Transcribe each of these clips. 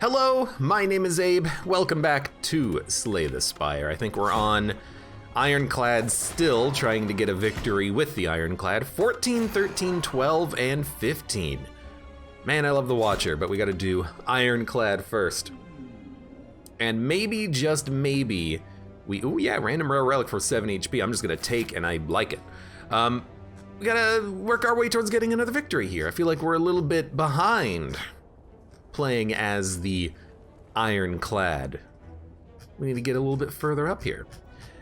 Hello, my name is Abe. Welcome back to Slay the Spire. I think we're on Ironclad still, trying to get a victory with the Ironclad. 14, 13, 12, and 15. Man, I love the Watcher, but we gotta do Ironclad first. And maybe, just maybe, random rare relic for 7 HP. I'm just gonna take, and I like it. We gotta work our way towards getting another victory here. I feel like we're a little bit behind playing as the Ironclad. We need to get a little bit further up here.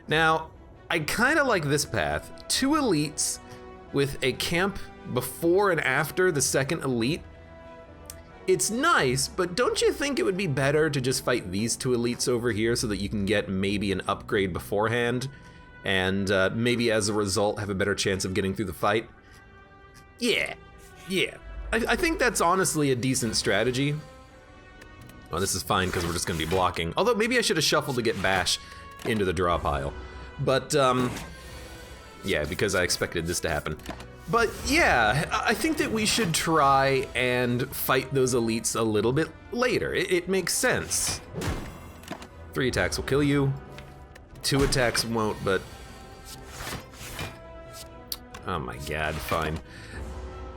Now, I kind of like this path. 2 elites with a camp before and after the second elite. It's nice, but don't you think it would be better to just fight these 2 elites over here so that you can get maybe an upgrade beforehand and maybe as a result have a better chance of getting through the fight? Yeah. I think that's honestly a decent strategy. Well, this is fine because we're just gonna be blocking. Although maybe I should have shuffled to get Bash into the draw pile. But yeah, because I expected this to happen. But yeah, I think that we should try and fight those elites a little bit later. It makes sense. 3 attacks will kill you. 2 attacks won't, but... oh my god, fine.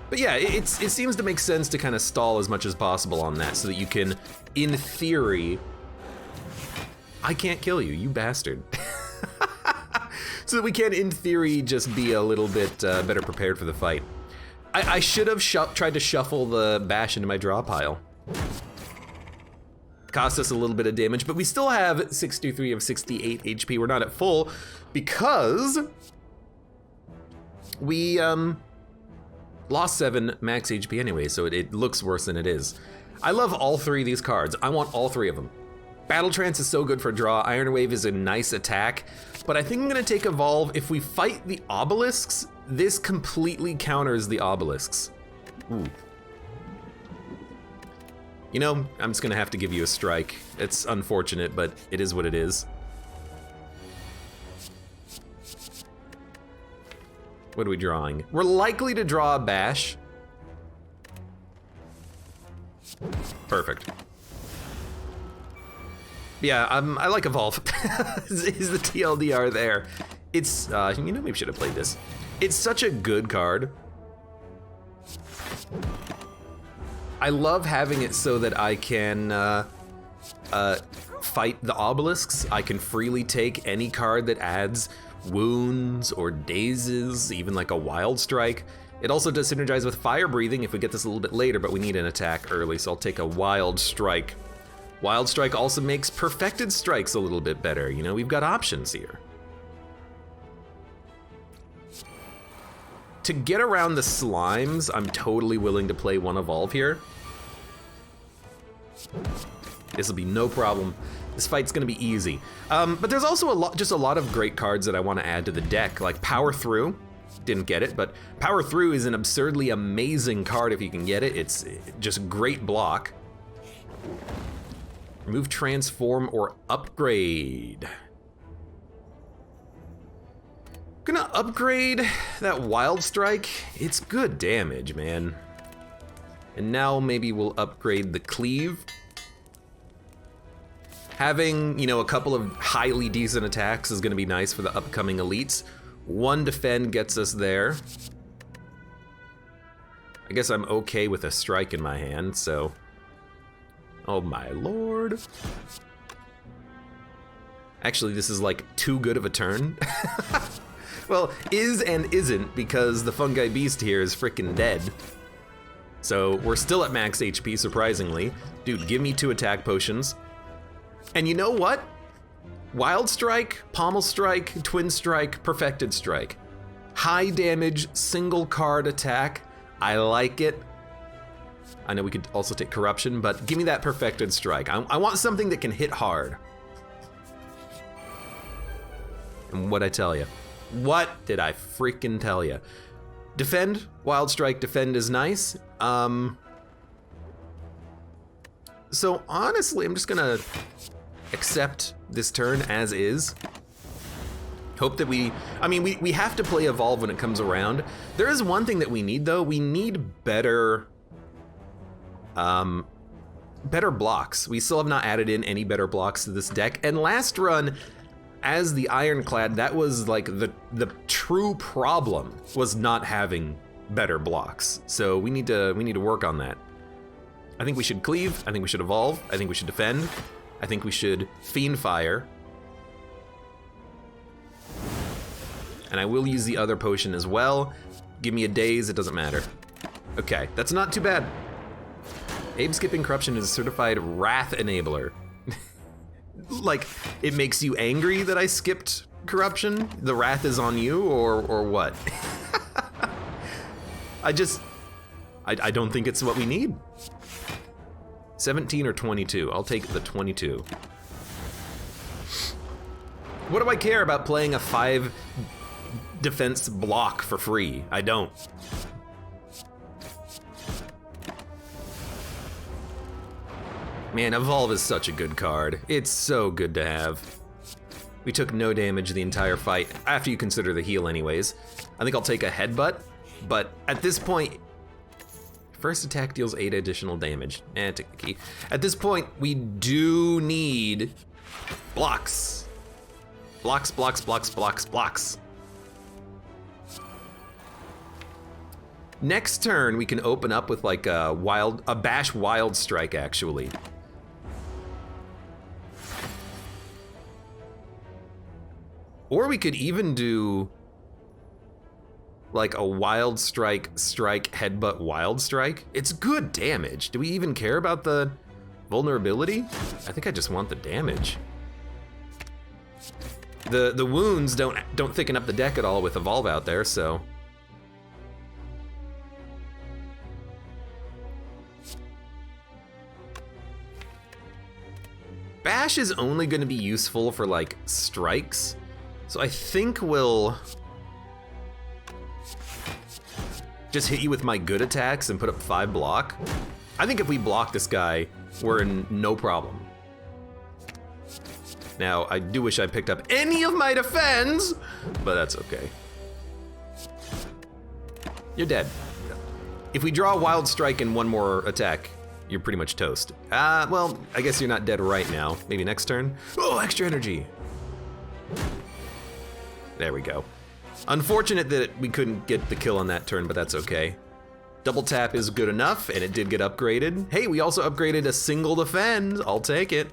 But yeah, it seems to make sense to kind of stall as much as possible on that so that you can, in theory... I can't kill you, you bastard. So that we can, in theory, just be a little bit better prepared for the fight. I should have tried to shuffle the Bash into my draw pile. Cost us a little bit of damage, but we still have 63 of 68 HP. We're not at full because we lost 7 max HP anyway, so it looks worse than it is. I love all 3 of these cards. I want all 3 of them. Battle Trance is so good for draw. Iron Wave is a nice attack, but I think I'm gonna take Evolve. If we fight the obelisks, this completely counters the obelisks. Ooh. You know, I'm just gonna have to give you a strike. It's unfortunate, but it is what it is. What are we drawing? We're likely to draw a Bash. Perfect. Yeah, I like Evolve. Is the TLDR there? It's, you know, maybe should have played this. It's such a good card. I love having it so that I can fight the obelisks. I can freely take any card that adds wounds or dazes, even like a Wild Strike. It also does synergize with Fire Breathing if we get this a little bit later, but we need an attack early, so I'll take a Wild Strike. Wild Strike also makes Perfected Strikes a little bit better. You know, we've got options here. To get around the slimes, I'm totally willing to play 1 Evolve here. This will be no problem. This fight's gonna be easy. But there's also just a lot of great cards that I want to add to the deck, like Power Through. Didn't get it, but Power Through is an absurdly amazing card if you can get it. It's just great block. Remove, transform, or upgrade. I'm gonna upgrade that Wild Strike. It's good damage, man. And now maybe we'll upgrade the Cleave. Having, you know, a couple of highly decent attacks is gonna be nice for the upcoming elites. 1 defend gets us there. I guess I'm okay with a strike in my hand, so. Oh my lord. Actually, this is like too good of a turn. Well, is and isn't, because the Fungi Beast here is freaking dead. So we're still at max HP, surprisingly. Dude, give me 2 attack potions. And you know what? Wild Strike, Pommel Strike, Twin Strike, Perfected Strike. High damage, single card attack. I like it. I know we could also take Corruption, but give me that Perfected Strike. I want something that can hit hard. And what'd I tell you? What did I freaking tell you? Defend, Wild Strike, defend is nice. So honestly, I'm just gonna accept this turn as is. Hope that we have to play Evolve when it comes around. There is one thing that we need though. We need better better blocks. We still have not added in any better blocks to this deck. And last run, as the Ironclad, that was like the true problem, was not having better blocks. So we need to work on that. I think we should cleave. I think we should evolve. I think we should defend. I think we should Fiend Fire. And I will use the other potion as well. Give me a daze, it doesn't matter. Okay, that's not too bad. Abe skipping corruption is a certified wrath enabler. Like, it makes you angry that I skipped corruption? The wrath is on you, or what? I don't think it's what we need. 17 or 22, I'll take the 22. What do I care about playing a 5 defense block for free? I don't. Man, Evolve is such a good card. It's so good to have. We took no damage the entire fight, after you consider the heal anyways. I think I'll take a headbutt, but at this point, first attack deals 8 additional damage. Take the key. At this point, we do need blocks. Blocks, blocks, blocks, blocks, blocks. Next turn, we can open up with like a Bash Wild Strike, actually. Or we could even do like a Wild Strike, Headbutt, Wild Strike. It's good damage. Do we even care about the vulnerability? I think I just want the damage. The wounds don't thicken up the deck at all with Evolve out there, so. Bash is only gonna be useful for like strikes. So I think we'll just hit you with my good attacks and put up 5 block. I think if we block this guy, we're in no problem. Now, I do wish I picked up any of my defense, but that's okay. You're dead. If we draw a Wild Strike and 1 more attack, you're pretty much toast. Well, I guess you're not dead right now. Maybe next turn? Oh, extra energy. There we go. Unfortunate that we couldn't get the kill on that turn, but that's okay. Double tap is good enough, and it did get upgraded. Hey, we also upgraded a single defend. I'll take it.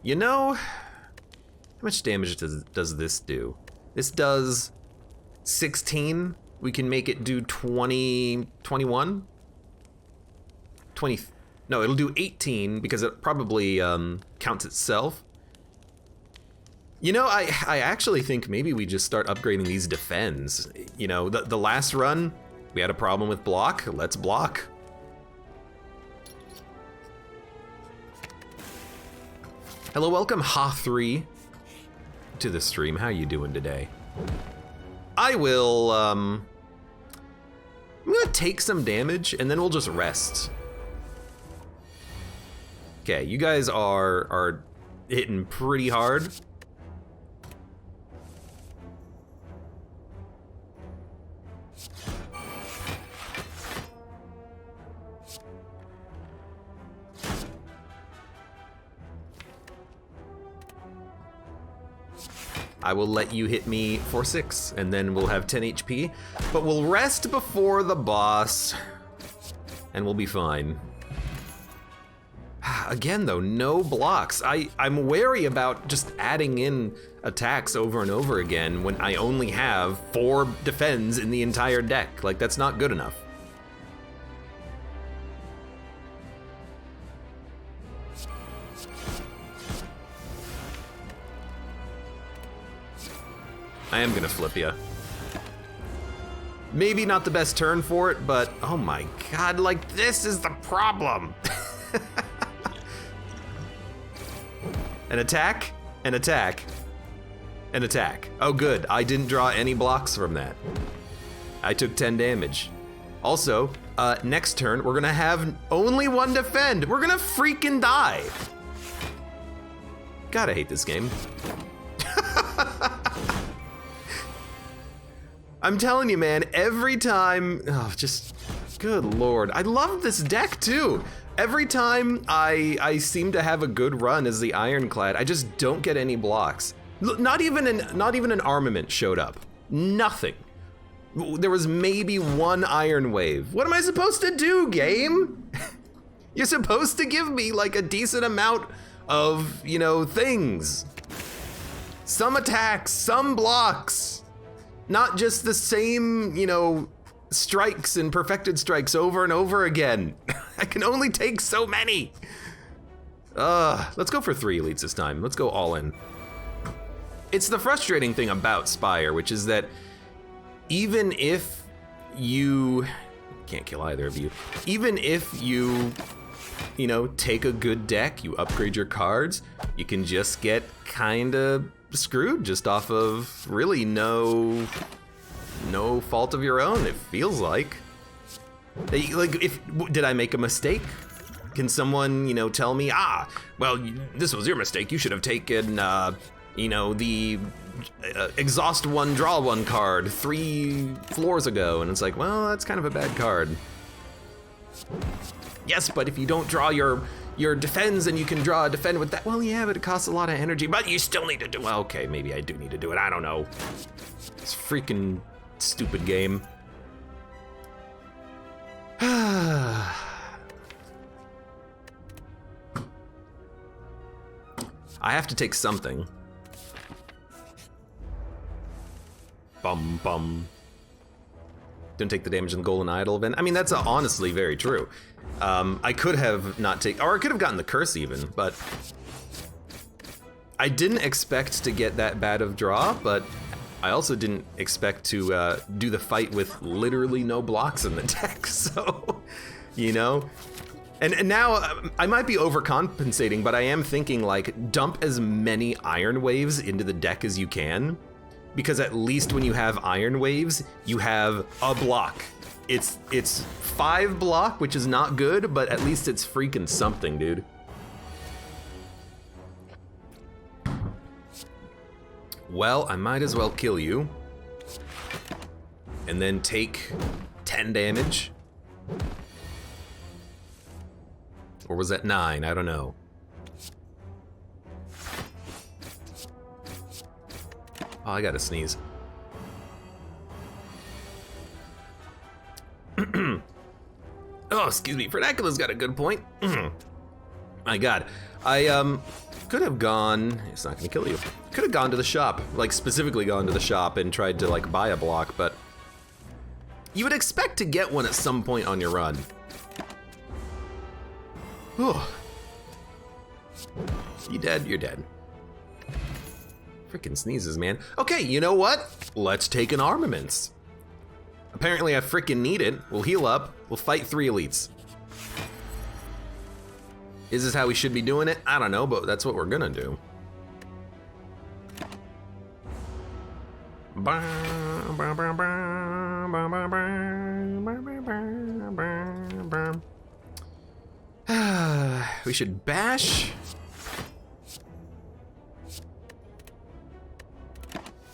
You know, how much damage does this do? This does 16. We can make it do 20, 21? 20, no, it'll do 18 because it probably counts itself. You know, I actually think maybe we just start upgrading these defends. You know, the last run, we had a problem with block. Let's block. Hello, welcome Ha3 to the stream. How you doing today? I will, I'm gonna take some damage and then we'll just rest. Okay, you guys are hitting pretty hard. I will let you hit me for 6, and then we'll have 10 HP, but we'll rest before the boss, and we'll be fine. Again though, no blocks. I'm wary about just adding in attacks over and over again when I only have 4 defends in the entire deck. Like, that's not good enough. I am gonna flip ya. Maybe not the best turn for it, but oh my god, like this is the problem. An attack, an attack, an attack. Oh good, I didn't draw any blocks from that. I took 10 damage. Also, next turn, we're gonna have only 1 defend. We're gonna freaking die. God, I hate this game. I'm telling you, man, every time, oh, just, good lord. I love this deck too. Every time I seem to have a good run as the Ironclad, I just don't get any blocks. Not even an armament showed up. Nothing. There was maybe one Iron Wave. What am I supposed to do, game? You're supposed to give me like a decent amount of, you know, things. Some attacks, some blocks. Not just the same, you know, strikes and perfected strikes over and over again. I can only take so many. Let's go for 3 elites this time. Let's go all in. It's the frustrating thing about Spire, which is that even if you, can't kill either of you, even if you know, take a good deck, you upgrade your cards, you can just get kinda screwed just off of really no fault of your own, it feels like. Like, did I make a mistake? Can someone, you know, tell me, well, this was your mistake, you should have taken, you know, the exhaust 1, draw 1 card 3 floors ago, and it's like, well, that's kind of a bad card. Yes, but if you don't draw your defends and you can draw a defend with that, well, yeah, but it costs a lot of energy, but you still need to do, well, okay, maybe I do need to do it, I don't know. It's freaking stupid game. I have to take something. Bum bum. Don't take the damage in the Golden Idol event. I mean, that's honestly very true. I could have not taken, or I could have gotten the curse even, but I didn't expect to get that bad of draw, but I also didn't expect to do the fight with literally no blocks in the deck, so, you know? And now, I might be overcompensating, but I am thinking, like, dump as many Iron Waves into the deck as you can, because at least when you have Iron Waves, you have a block. It's 5 block, which is not good, but at least it's freaking something, dude. Well, I might as well kill you. And then take 10 damage. Or was that 9? I don't know. Oh, I gotta sneeze. Oh, excuse me, Vernacula's got a good point. My God, I could have gone, it's not gonna kill you. Could have gone to the shop, like specifically gone to the shop and tried to like buy a block, but you would expect to get one at some point on your run. Whew. You dead? You're dead. Freaking sneezes, man. Okay, you know what? Let's take an armaments. Apparently I freaking need it. We'll heal up. We'll fight 3 elites. Is this how we should be doing it? I don't know, but that's what we're gonna do. We should bash.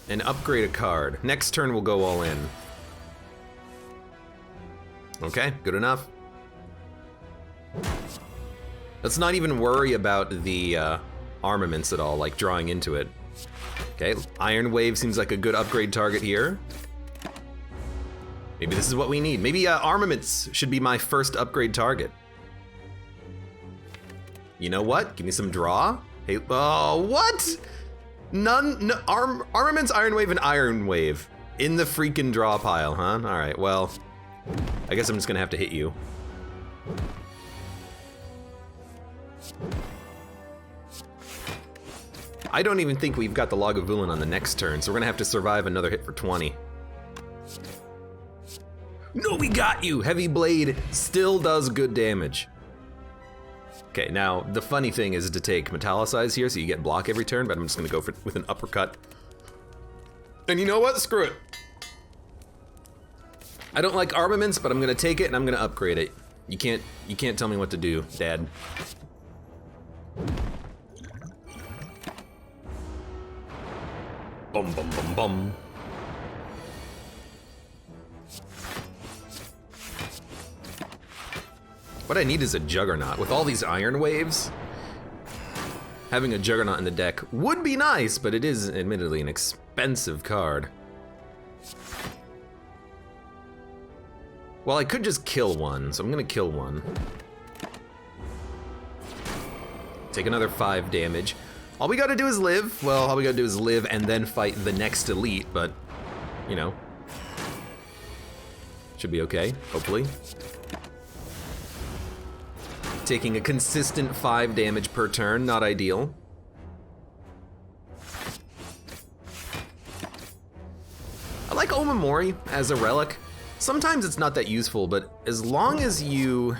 And upgrade a card. Next turn we'll go all in. Okay, good enough. Let's not even worry about the armaments at all, like drawing into it. Okay, Iron Wave seems like a good upgrade target here. Maybe this is what we need. Maybe armaments should be my first upgrade target. You know what? Give me some draw. Hey, oh, what? None, no, armaments, Iron Wave, and Iron Wave in the freaking draw pile, huh? All right, well, I guess I'm just gonna have to hit you. I don't even think we've got the Lagavulin on the next turn, so we're gonna have to survive another hit for 20. No, we got you! Heavy Blade still does good damage. Okay, now the funny thing is to take Metallicize here so you get block every turn, but I'm just gonna go with an uppercut. And you know what? Screw it. I don't like armaments, but I'm gonna take it and I'm gonna upgrade it. You can't tell me what to do, Dad. Bum bum bum bum. What I need is a Juggernaut. With all these Iron Waves, having a Juggernaut in the deck would be nice, but it is admittedly an expensive card. Well, I could just kill one, so I'm gonna kill one. Take another 5 damage. All we gotta do is live. Well, all we gotta do is live and then fight the next elite, but, you know, should be okay, hopefully. Taking a consistent 5 damage per turn, not ideal. I like Omamori as a relic. Sometimes it's not that useful, but as long as you...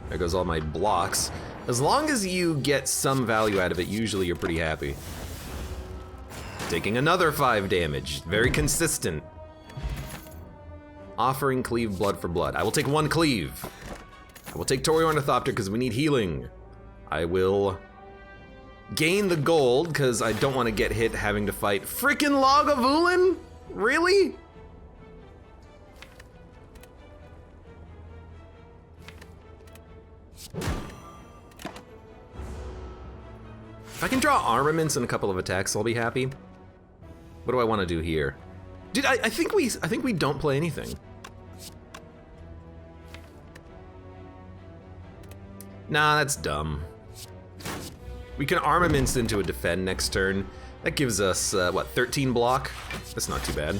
There goes all my blocks. As long as you get some value out of it, usually you're pretty happy. Taking another 5 damage, very consistent. Offering Cleave blood for blood. I will take 1 cleave. I will take Toy Ornithopter because we need healing. I will gain the gold because I don't want to get hit having to fight frickin' Lagavulin? Really? If I can draw armaments and a couple of attacks, I'll be happy. What do I want to do here? Dude, I think we don't play anything. Nah, that's dumb. We can armaments into a defend next turn. That gives us, what, 13 block? That's not too bad.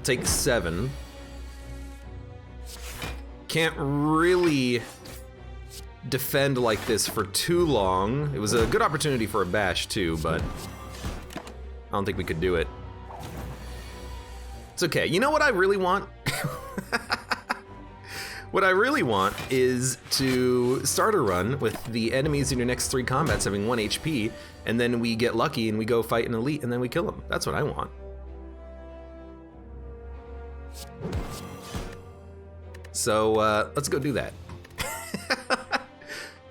Take 7. Can't really defend like this for too long. It was a good opportunity for a bash too, but I don't think we could do it. It's okay. You know what I really want? What I really want is to start a run with the enemies in your next 3 combats having 1 HP, and then we get lucky and we go fight an elite and then we kill them. That's what I want. So let's go do that.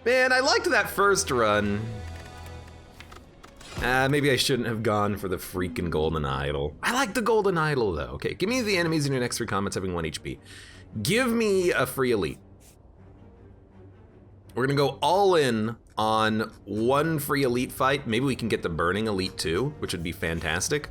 Man, I liked that first run. Maybe I shouldn't have gone for the freaking Golden Idol. I like the Golden Idol though. Okay, give me the enemies in your next 3 combats having 1 HP. Give me a free elite. We're gonna go all in on 1 free elite fight. Maybe we can get the Burning Elite too, which would be fantastic.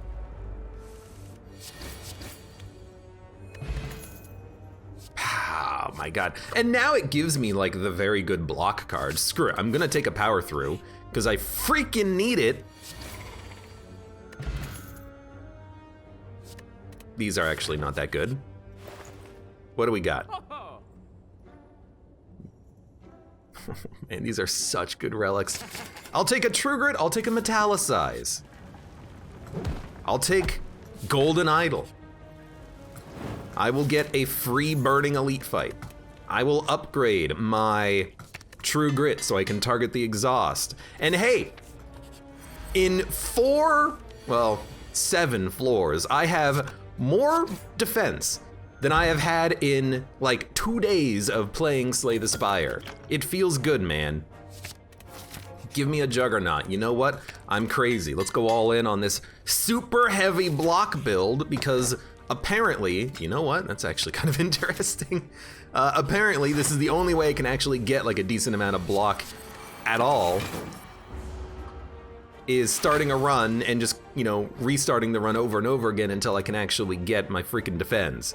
Oh my god. And now it gives me like the very good block card. Screw it, I'm gonna take a power through because I freaking need it. These are actually not that good. What do we got? Man, these are such good relics. I'll take a True Grit, I'll take a Metallicize. I'll take Golden Idol. I will get a free Burning Elite fight. I will upgrade my True Grit so I can target the exhaust. And hey, in 7 floors, I have more defense than I have had in like 2 days of playing Slay the Spire. It feels good, man. Give me a Juggernaut. You know what? I'm crazy. Let's go all in on this super heavy block build because apparently, you know what? That's actually kind of interesting. Apparently, this is the only way I can actually get like a decent amount of block at all, is starting a run and just, you know, restarting the run over and over again until I can actually get my freaking defense.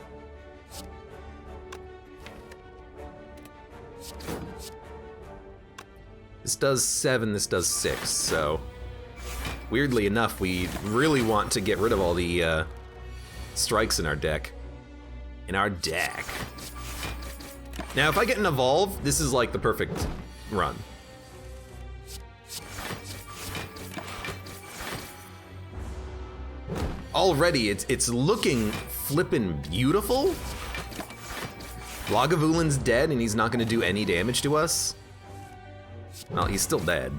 This does 7, this does 6, so weirdly enough, we really want to get rid of all the strikes in our deck. Now, if I get an evolve, this is like the perfect run. Already, it's looking flippin' beautiful. Lagavulin's dead and he's not gonna do any damage to us. Well, he's still dead.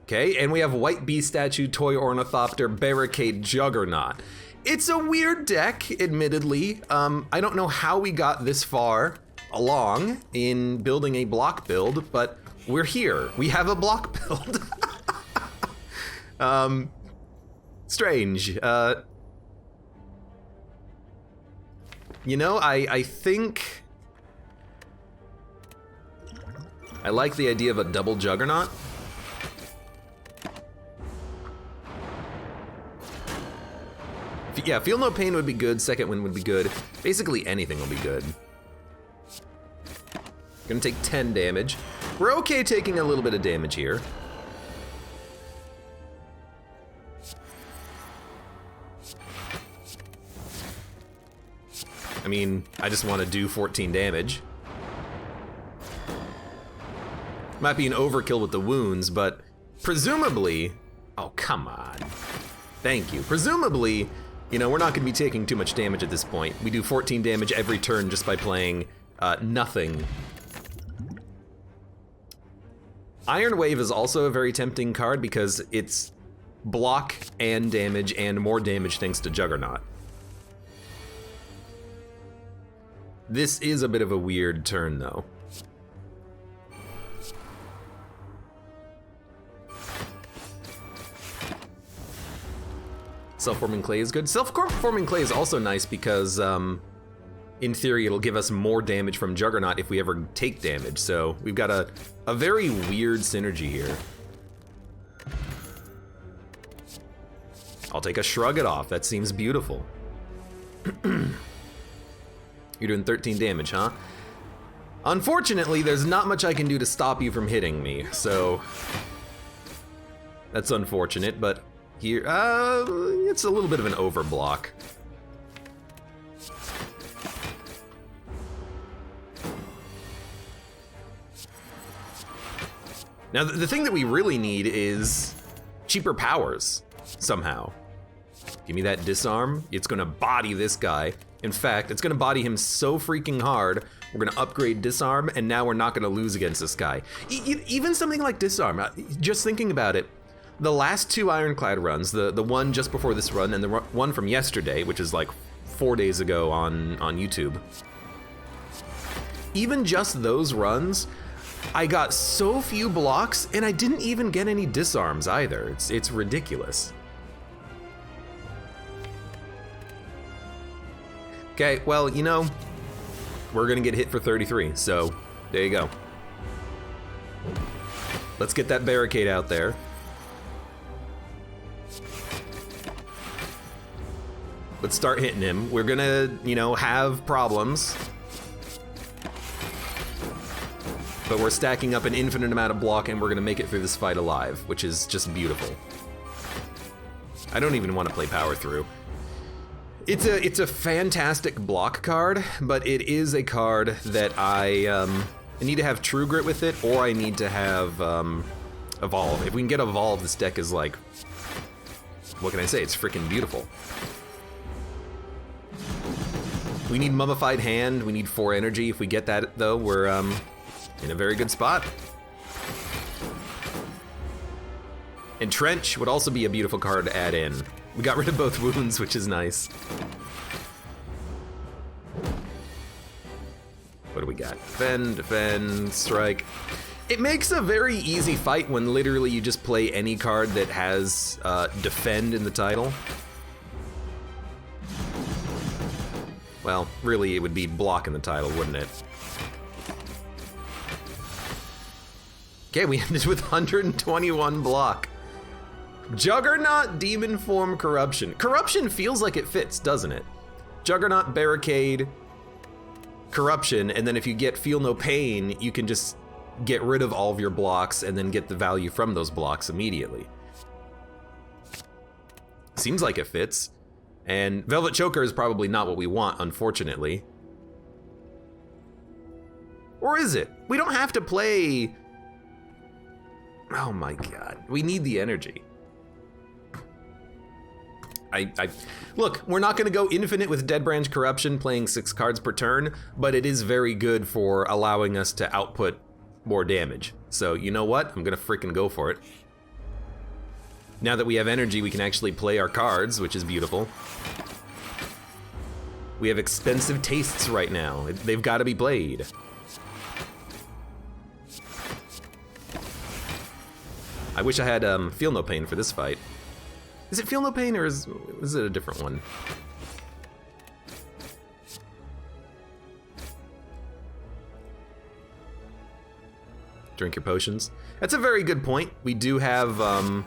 Okay, and we have White Bee Statue, Toy Ornithopter, Barricade, Juggernaut. It's a weird deck, admittedly. I don't know how we got this far along in building a block build, but we're here. We have a block build. Strange. You know, I think I like the idea of a double Juggernaut. Yeah, Feel No Pain would be good, Second Wind would be good. Basically anything will be good. Gonna take 10 damage. We're okay taking a little bit of damage here. I mean, I just want to do 14 damage. Might be an overkill with the wounds, but presumably... Oh, come on. Thank you. Presumably, you know, we're not going to be taking too much damage at this point. We do 14 damage every turn just by playing nothing. Iron Wave is also a very tempting card because it's block and damage and more damage thanks to Juggernaut. This is a bit of a weird turn, though. Self-forming clay is good. Self-forming clay is also nice because, in theory, it'll give us more damage from Juggernaut if we ever take damage. So we've got a very weird synergy here. I'll take a Shrug It Off. That seems beautiful. You're doing 13 damage, huh? Unfortunately, there's not much I can do to stop you from hitting me, so that's unfortunate, but here, it's a little bit of an overblock. Now, the thing that we really need is cheaper powers, somehow. Give me that disarm. It's gonna body this guy. In fact, it's gonna body him so freaking hard, we're gonna upgrade disarm, and now we're not gonna lose against this guy. Even something like disarm, just thinking about it, the last two Ironclad runs, the one just before this run and the one from yesterday, which is like 4 days ago on YouTube, even just those runs, I got so few blocks, and I didn't even get any disarms either. It's ridiculous. Okay, well, you know, we're gonna get hit for 33, so there you go. Let's get that barricade out there. Let's start hitting him. We're gonna, you know, have problems. But we're stacking up an infinite amount of block and we're gonna make it through this fight alive, which is just beautiful. I don't even want to play power through. It's a fantastic block card, but it is a card that I need to have True Grit with it, or I need to have Evolve. If we can get Evolve, this deck is like, what can I say? It's freaking beautiful. We need Mummified Hand, we need 4 energy. If we get that, though, we're in a very good spot. Entrench would also be a beautiful card to add in. We got rid of both wounds, which is nice. What do we got? Defend, strike. It makes a very easy fight when literally you just play any card that has defend in the title. Well, really it would be block in the title, wouldn't it? Okay, we ended with 121 block. Juggernaut, Demon Form, Corruption. Corruption feels like it fits, doesn't it? Juggernaut, Barricade, Corruption, and then if you get Feel No Pain, you can just get rid of all of your blocks and then get the value from those blocks immediately. Seems like it fits. And Velvet Choker is probably not what we want, unfortunately. Or is it? We don't have to play... Oh my god, we need the energy. Look, we're not gonna go infinite with Dead Branch Corruption playing 6 cards per turn, but it is very good for allowing us to output more damage. So you know what? I'm gonna freaking go for it. Now that we have energy, we can actually play our cards, which is beautiful. We have expensive tastes right now. They've gotta be played. I wish I had Feel No Pain for this fight. Is it Feel No Pain or is it a different one? drink your potions. That's a very good point. We do have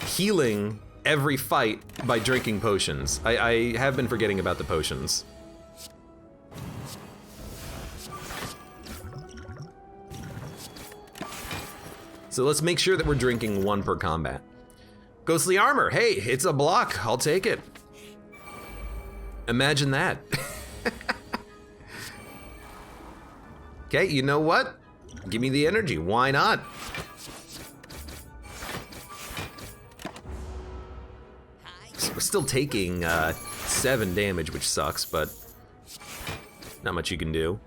healing every fight by drinking potions. I have been forgetting about the potions. So let's make sure that we're drinking 1 per combat. Ghostly armor, hey, it's a block, I'll take it. Imagine that. Okay, you know what? Give me the energy, why not? So we're still taking 7 damage, which sucks, but not much you can do.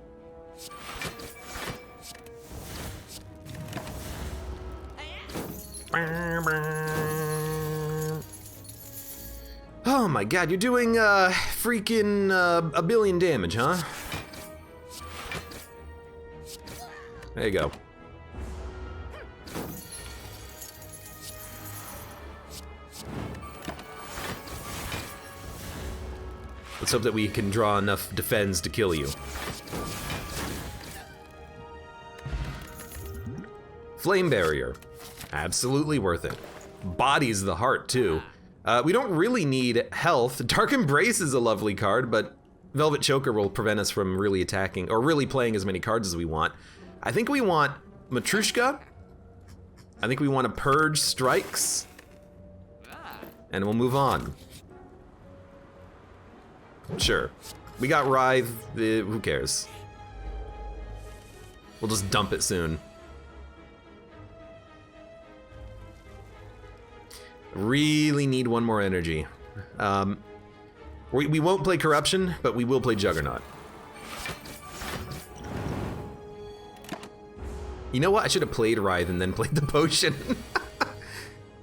Oh my god, you're doing freaking 1 billion damage, huh? There you go. Let's hope that we can draw enough defense to kill you. Flame barrier. Absolutely worth it. Body's the heart, too. We don't really need health. Dark Embrace is a lovely card, but Velvet Choker will prevent us from really attacking, or really playing as many cards as we want. I think we want Matrushka. I think we want to Purge Strikes. And we'll move on. Sure. We got Writhe, who cares? We'll just dump it soon. Really need 1 more energy. We won't play Corruption, but we will play Juggernaut. You know what? I should have played Writhe and then played the potion.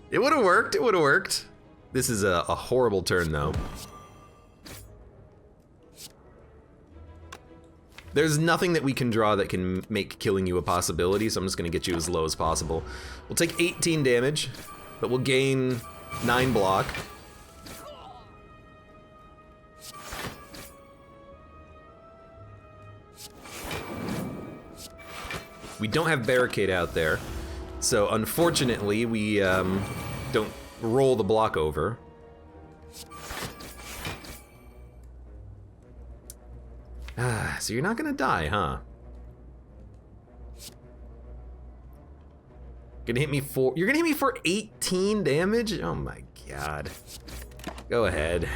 It would have worked, it would have worked. This is a horrible turn, though. There's nothing that we can draw that can make killing you a possibility, so I'm just gonna get you as low as possible. We'll take 18 damage. But we'll gain 9 block. We don't have Barricade out there, so unfortunately we don't roll the block over. So you're not gonna die, huh? You're gonna hit me for 18 damage? Oh my god. Go ahead.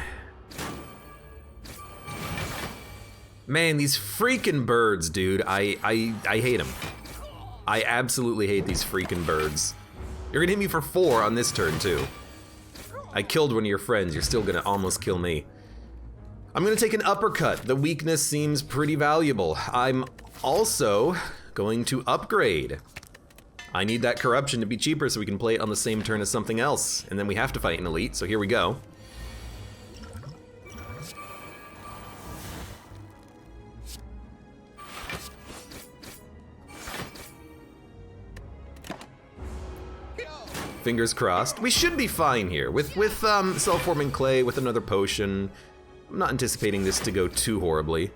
Man, these freaking birds, dude. I hate them. I absolutely hate these freaking birds. You're gonna hit me for 4 on this turn, too. I killed one of your friends. You're still gonna almost kill me. I'm gonna take an uppercut. The weakness seems pretty valuable. I'm also going to upgrade. I need that corruption to be cheaper so we can play it on the same turn as something else. And then we have to fight an elite, so here we go. Fingers crossed. We should be fine here. With self-forming clay, with another potion. I'm not anticipating this to go too horribly.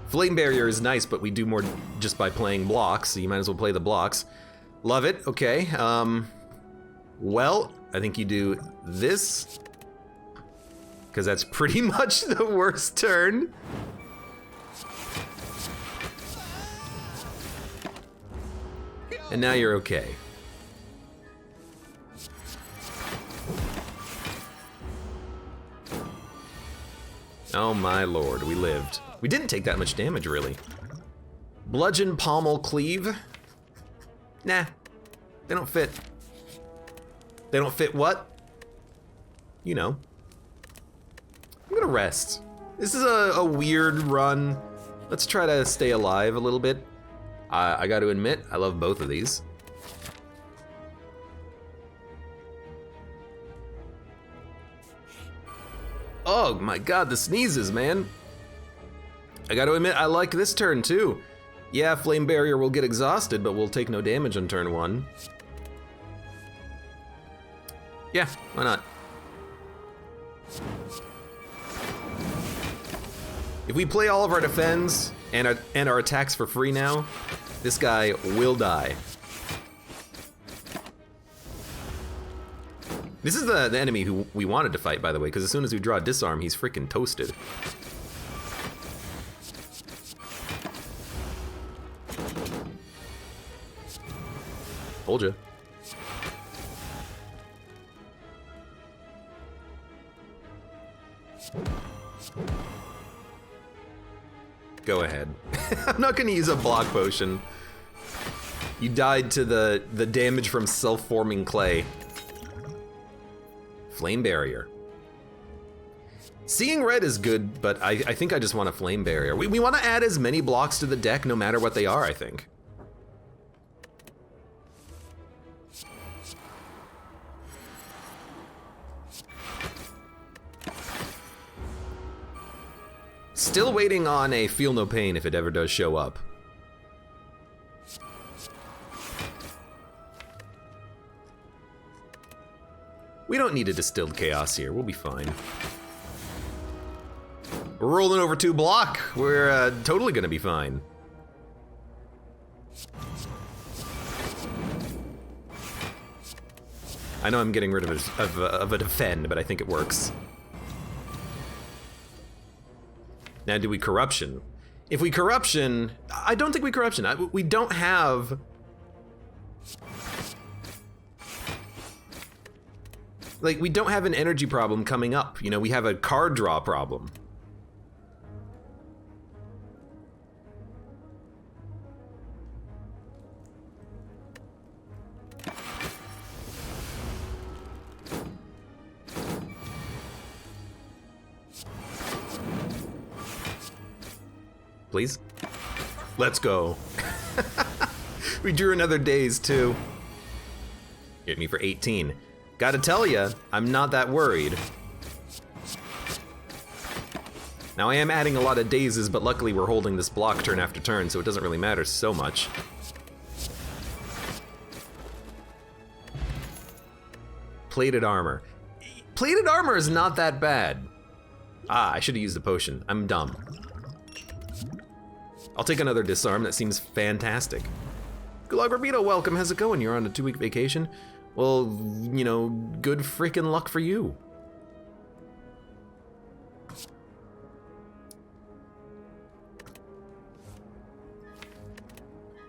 Flame barrier is nice, but we do more just by playing blocks, so you might as well play the blocks. Love it, okay. Well, I think you do this, because that's pretty much the worst turn. And now you're okay. Oh my lord, we lived. We didn't take that much damage, really. Bludgeon, Pommel, Cleave. Nah, they don't fit. They don't fit what? You know. I'm gonna rest. This is a weird run. Let's try to stay alive a little bit. I gotta admit, I love both of these. Oh my god, the sneezes, man. I gotta admit, I like this turn too. Yeah, Flame Barrier will get exhausted, but we'll take no damage on turn 1. Yeah, why not? If we play all of our defense and our attacks for free now, this guy will die. This is the enemy who we wanted to fight, by the way, because as soon as we draw disarm, he's freaking toasted. Told ya. Go ahead. I'm not gonna use a block potion. You died to the damage from self-forming clay. Flame barrier. Seeing red is good, but I think I just want a flame barrier. We want to add as many blocks to the deck no matter what they are, I think. Still waiting on a Feel No Pain if it ever does show up. We don't need a Distilled Chaos here, we'll be fine. We're rolling over 2 block, we're totally gonna be fine. I know I'm getting rid of a defend, but I think it works. Now, do we corruption? If we corruption, I don't think we corruption. We don't have... Like, we don't have an energy problem coming up. You know, we have a card draw problem. Please? Let's go. We drew another daze too. Hit me for 18. Gotta tell ya, I'm not that worried. Now I am adding a lot of dazes, but luckily we're holding this block turn after turn, so it doesn't really matter so much. Plated armor. Plated armor is not that bad. Ah, I should have used the potion. I'm dumb. I'll take another disarm, that seems fantastic. Gulag Rabito, welcome, how's it going? You're on a 2-week vacation? Well, you know, good freaking luck for you.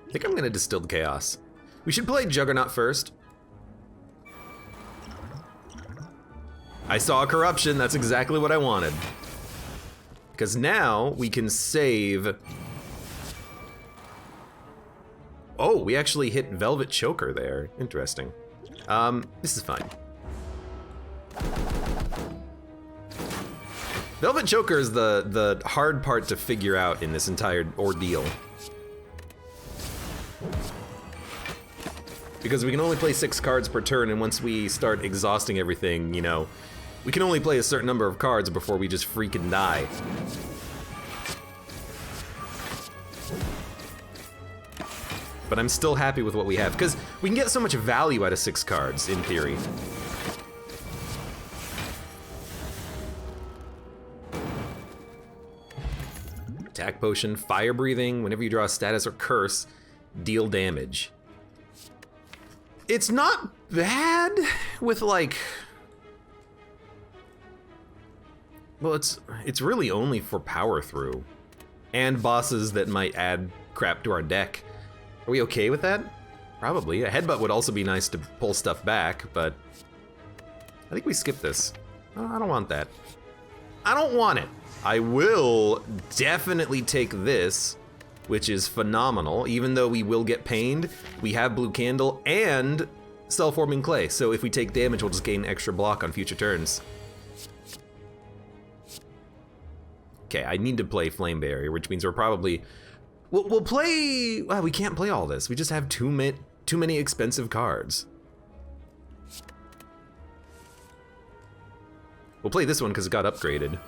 I think I'm gonna Distilled Chaos. We should play Juggernaut first. I saw a corruption, that's exactly what I wanted. Because now we can save... Oh, we actually hit Velvet Choker there. Interesting. This is fine. Velvet Choker is the hard part to figure out in this entire ordeal. Because we can only play 6 cards per turn, and once we start exhausting everything, you know, we can only play a certain number of cards before we just freaking die. But I'm still happy with what we have, because we can get so much value out of 6 cards, in theory. Attack potion, fire breathing, whenever you draw a status or curse, deal damage. It's not bad with like... Well, it's really only for power through. And bosses that might add crap to our deck. Are we okay with that? Probably. A headbutt would also be nice to pull stuff back, but I think we skip this. Oh, I don't want that. I don't want it. I will definitely take this, which is phenomenal. Even though we will get pained, we have Blue Candle and Self-Forming Clay, so if we take damage, we'll just gain extra block on future turns. Okay, I need to play Flame Barrier, which means we're probably... We'll play... Well, we can't play all this. We just have too many expensive cards. We'll play this one because it got upgraded.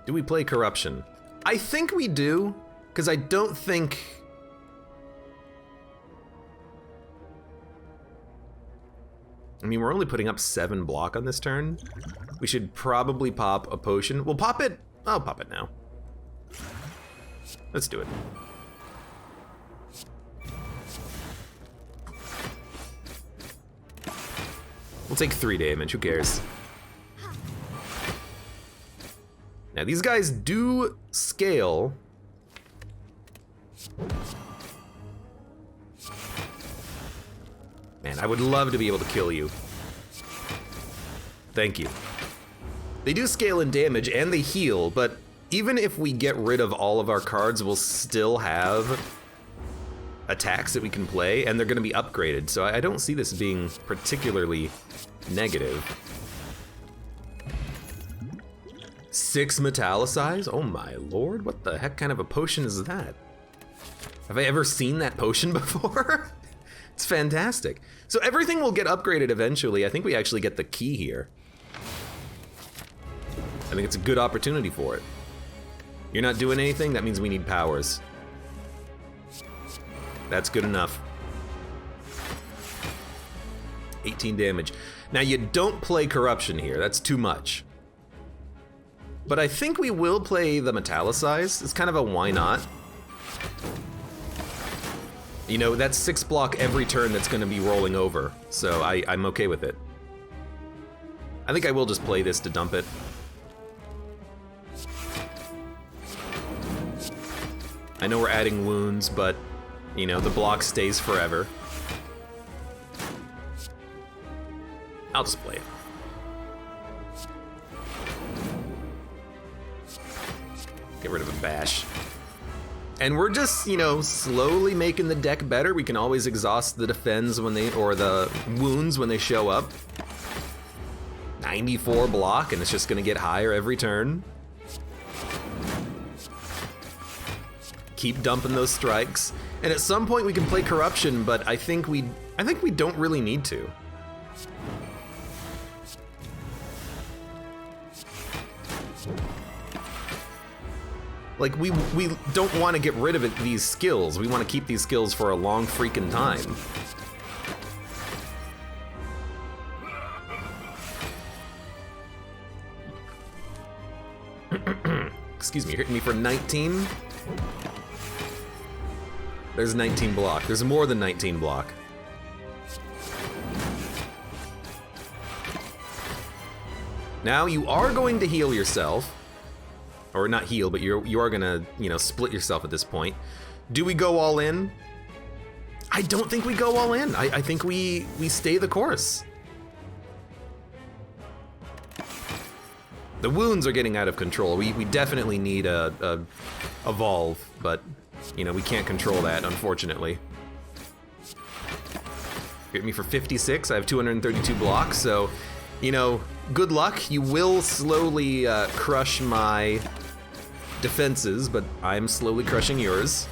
Do we play Corruption? I think we do, because I don't think... I mean, we're only putting up 7 block on this turn. We should probably pop a potion. We'll pop it. I'll pop it now. Let's do it. We'll take 3 damage, who cares? Now these guys do scale. Man, I would love to be able to kill you. Thank you. They do scale in damage and they heal, but even if we get rid of all of our cards, we'll still have attacks that we can play, and they're gonna be upgraded, so I don't see this being particularly negative. 6 metallicize? Oh my lord, what the heck kind of a potion is that? Have I ever seen that potion before? It's fantastic. So everything will get upgraded eventually. I think we actually get the key here. I think it's a good opportunity for it. You're not doing anything, that means we need powers. That's good enough. 18 damage. Now you don't play corruption here, that's too much. But I think we will play the metallicize. It's kind of a why not. You know, that's 6 block every turn that's gonna be rolling over, so I'm okay with it. I think I will just play this to dump it. I know we're adding wounds, but, you know, the block stays forever. I'll just play it. Get rid of a bash. And we're just, you know, slowly making the deck better. We can always exhaust the defense when they, or the wounds when they show up. 94 block, and it's just gonna get higher every turn. Keep dumping those strikes. And at some point we can play corruption, but I think we don't really need to. Like, we don't want to get rid of these skills. We want to keep these skills for a long freaking time. Excuse me, you're hitting me for 19? There's 19 block. There's more than 19 block. Now you are going to heal yourself. Or not heal, but you are gonna, you know, split yourself at this point. Do we go all in? I don't think we go all in. I think we stay the course. The wounds are getting out of control. We definitely need a evolve, but you know, we can't control that, unfortunately. Hit me for 56. I have 232 blocks, so you know, good luck. You will slowly crush my defenses, but I'm slowly crushing yours.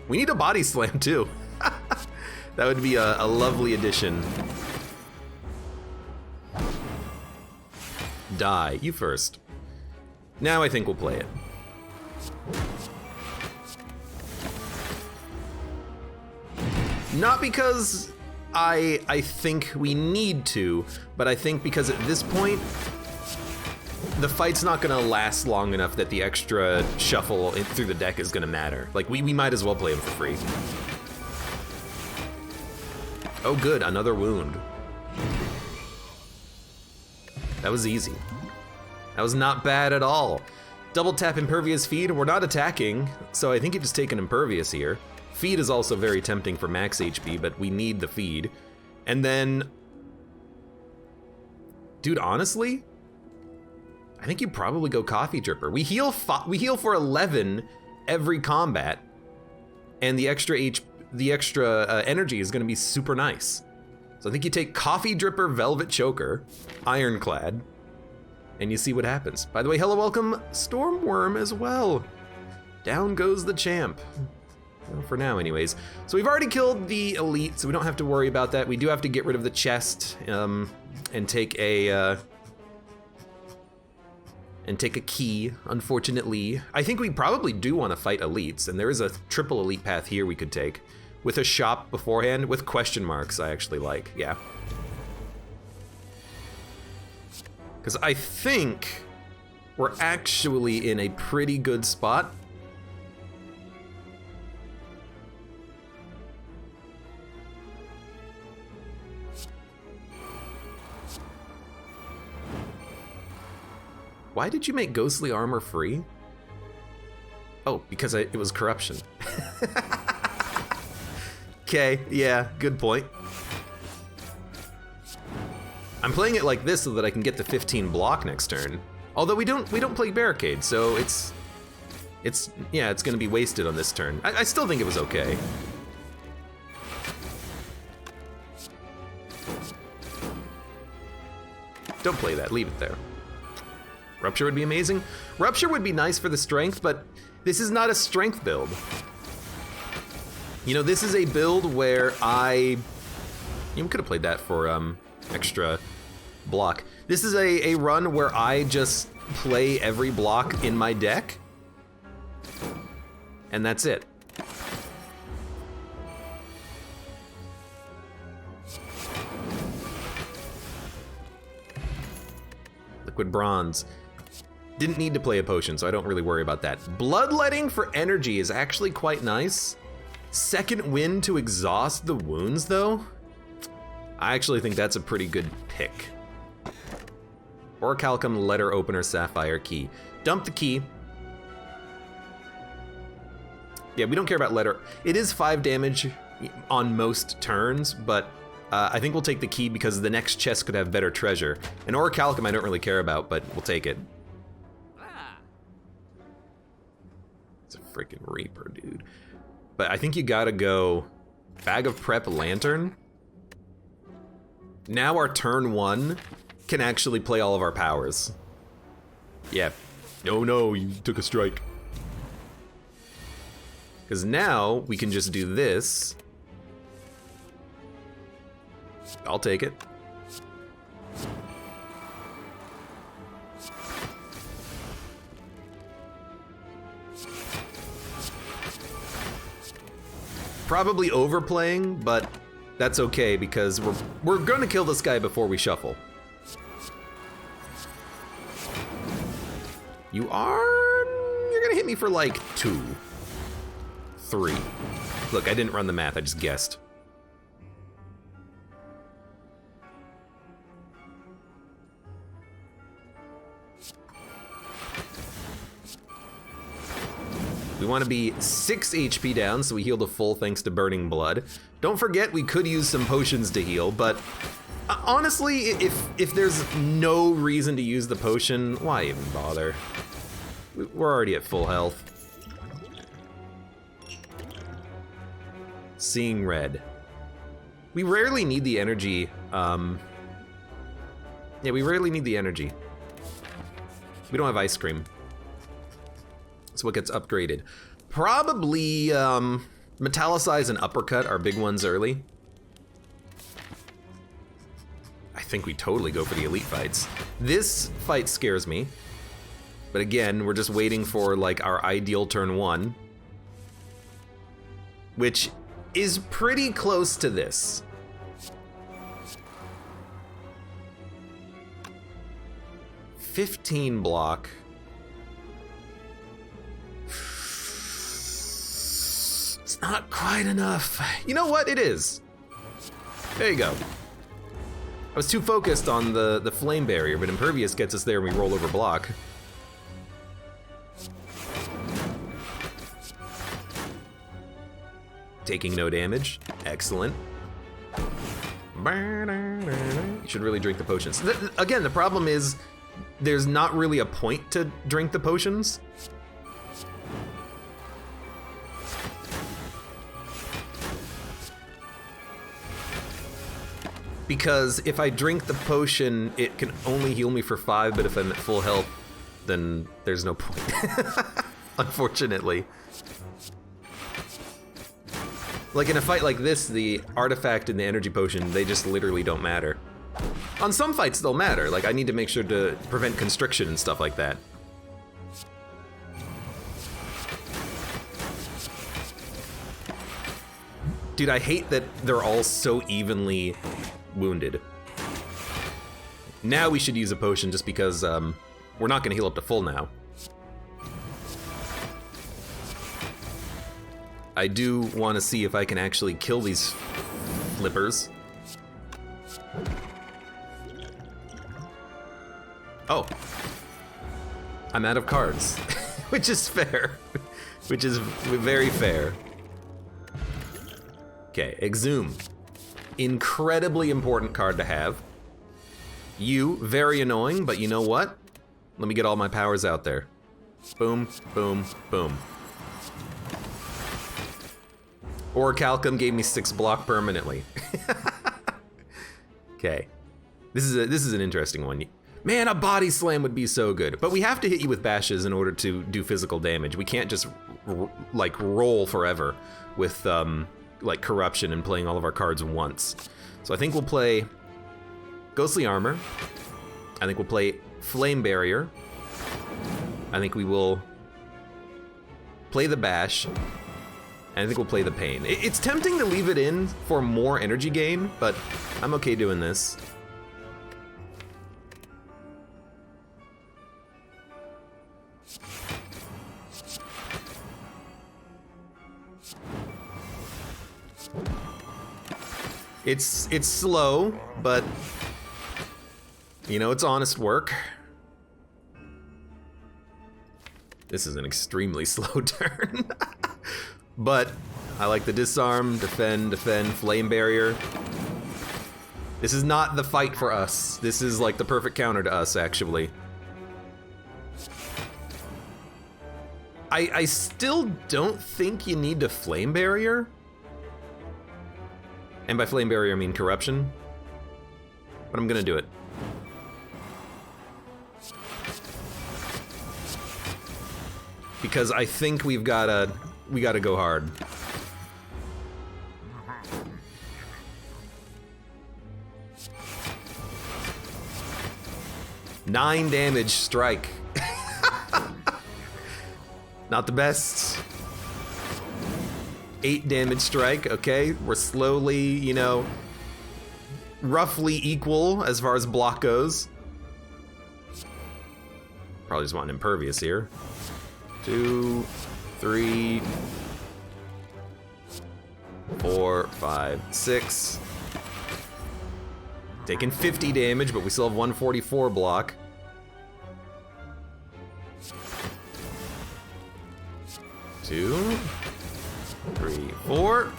We need a body slam too. That would be a lovely addition. Die, you first. Now I think we'll play it. Not because I think we need to, but I think because at this point, the fight's not gonna last long enough that the extra shuffle through the deck is gonna matter. Like, we might as well play him for free. Oh good, another wound. That was easy. That was not bad at all. Double tap impervious feed, we're not attacking, so I think you just take an impervious here. Feed is also very tempting for max HP, but we need the feed. And then, dude, honestly, I think you probably go Coffee Dripper. We heal for 11 every combat, and the extra energy is gonna be super nice. So I think you take Coffee Dripper, Velvet Choker, Ironclad, and you see what happens. By the way, hello, welcome, Stormworm as well. Down goes the champ. Well, for now, anyways. So we've already killed the elite, so we don't have to worry about that. We do have to get rid of the chest and take a key, unfortunately. I think we probably do want to fight elites, and there is a triple elite path here we could take. With a shop beforehand, with question marks, I actually like, yeah. Because I think we're actually in a pretty good spot. Why did you make ghostly armor free? Oh, because it was corruption. Okay, yeah, good point. I'm playing it like this so that I can get the 15 block next turn. Although we don't play barricade, so it's gonna be wasted on this turn. I still think it was okay. Don't play that, leave it there. Rupture would be amazing. Rupture would be nice for the strength, but this is not a strength build. You know, this is a build where we could have played that for extra block. This is a run where I just play every block in my deck, and that's it. Liquid bronze. Didn't need to play a potion, so I don't really worry about that. Bloodletting for energy is actually quite nice. Second wind to exhaust the wounds, though? I actually think that's a pretty good pick. Orichalcum, letter opener, sapphire key. Dump the key. Yeah, we don't care about letter. It is 5 damage on most turns, but I think we'll take the key because the next chest could have better treasure. And Orichalcum I don't really care about, but we'll take it. It's a freaking Reaper, dude. But I think you gotta go Bag of Prep, Lantern. Now our turn 1 can actually play all of our powers. Yeah. Oh no, you took a strike. Because now we can just do this. I'll take it. Probably overplaying, but that's okay because we're gonna kill this guy before we shuffle. You're gonna hit me for like 2, 3. Look, I didn't run the math, I just guessed. We want to be 6 HP down, so we heal to full thanks to Burning Blood. Don't forget, we could use some potions to heal, but honestly, if there's no reason to use the potion, why even bother? We're already at full health. Seeing red. We rarely need the energy. Yeah, we rarely need the energy. We don't have ice cream. So what gets upgraded? Probably Metallicize and Uppercut are big ones early. I think we totally go for the elite fights. This fight scares me. But again, we're just waiting for like our ideal turn 1. Which is pretty close to this. $15 block. It's not quite enough. You know what? It is. There you go. I was too focused on the flame barrier, but Impervious gets us there and we roll over block. Taking no damage. Excellent. You should really drink the potions. Again, the problem is there's not really a point to drink the potions. Because if I drink the potion, it can only heal me for 5, but if I'm at full health, then there's no point. Unfortunately. Like in a fight like this, the artifact and the energy potion, they just literally don't matter. On some fights they'll matter, like I need to make sure to prevent constriction and stuff like that. Dude, I hate that they're all so evenly wounded. Now we should use a potion just because we're not gonna heal up to full now. I do want to see if I can actually kill these flippers. Oh. I'm out of cards, which is fair. Which is very fair. Okay, Exhume. Incredibly important card to have. You, very annoying, but you know what? Let me get all my powers out there. Boom, boom, boom. Orichalcum gave me 6 block permanently. Okay. This is an interesting one. Man, a body slam would be so good. But we have to hit you with bashes in order to do physical damage. We can't just like roll forever with like corruption and playing all of our cards once. So I think we'll play Ghostly Armor. I think we'll play Flame Barrier. I think we will play the bash. And I think we'll play the pain. It's tempting to leave it in for more energy gain, but I'm okay doing this. It's slow, but you know, it's honest work. This is an extremely slow turn. But I like the disarm, defend, flame barrier. This is not the fight for us. This is like the perfect counter to us, actually. I still don't think you need to flame barrier. And by flame barrier I mean corruption. But I'm gonna do it. Because I think we gotta go hard. Nine damage strike. Not the best. 8 damage strike, okay. We're slowly, you know, roughly equal as far as block goes. Probably just want an impervious here. 2, 3, 4, 5, 6. Taking 50 damage, but we still have 144 block. 2, 3, 4.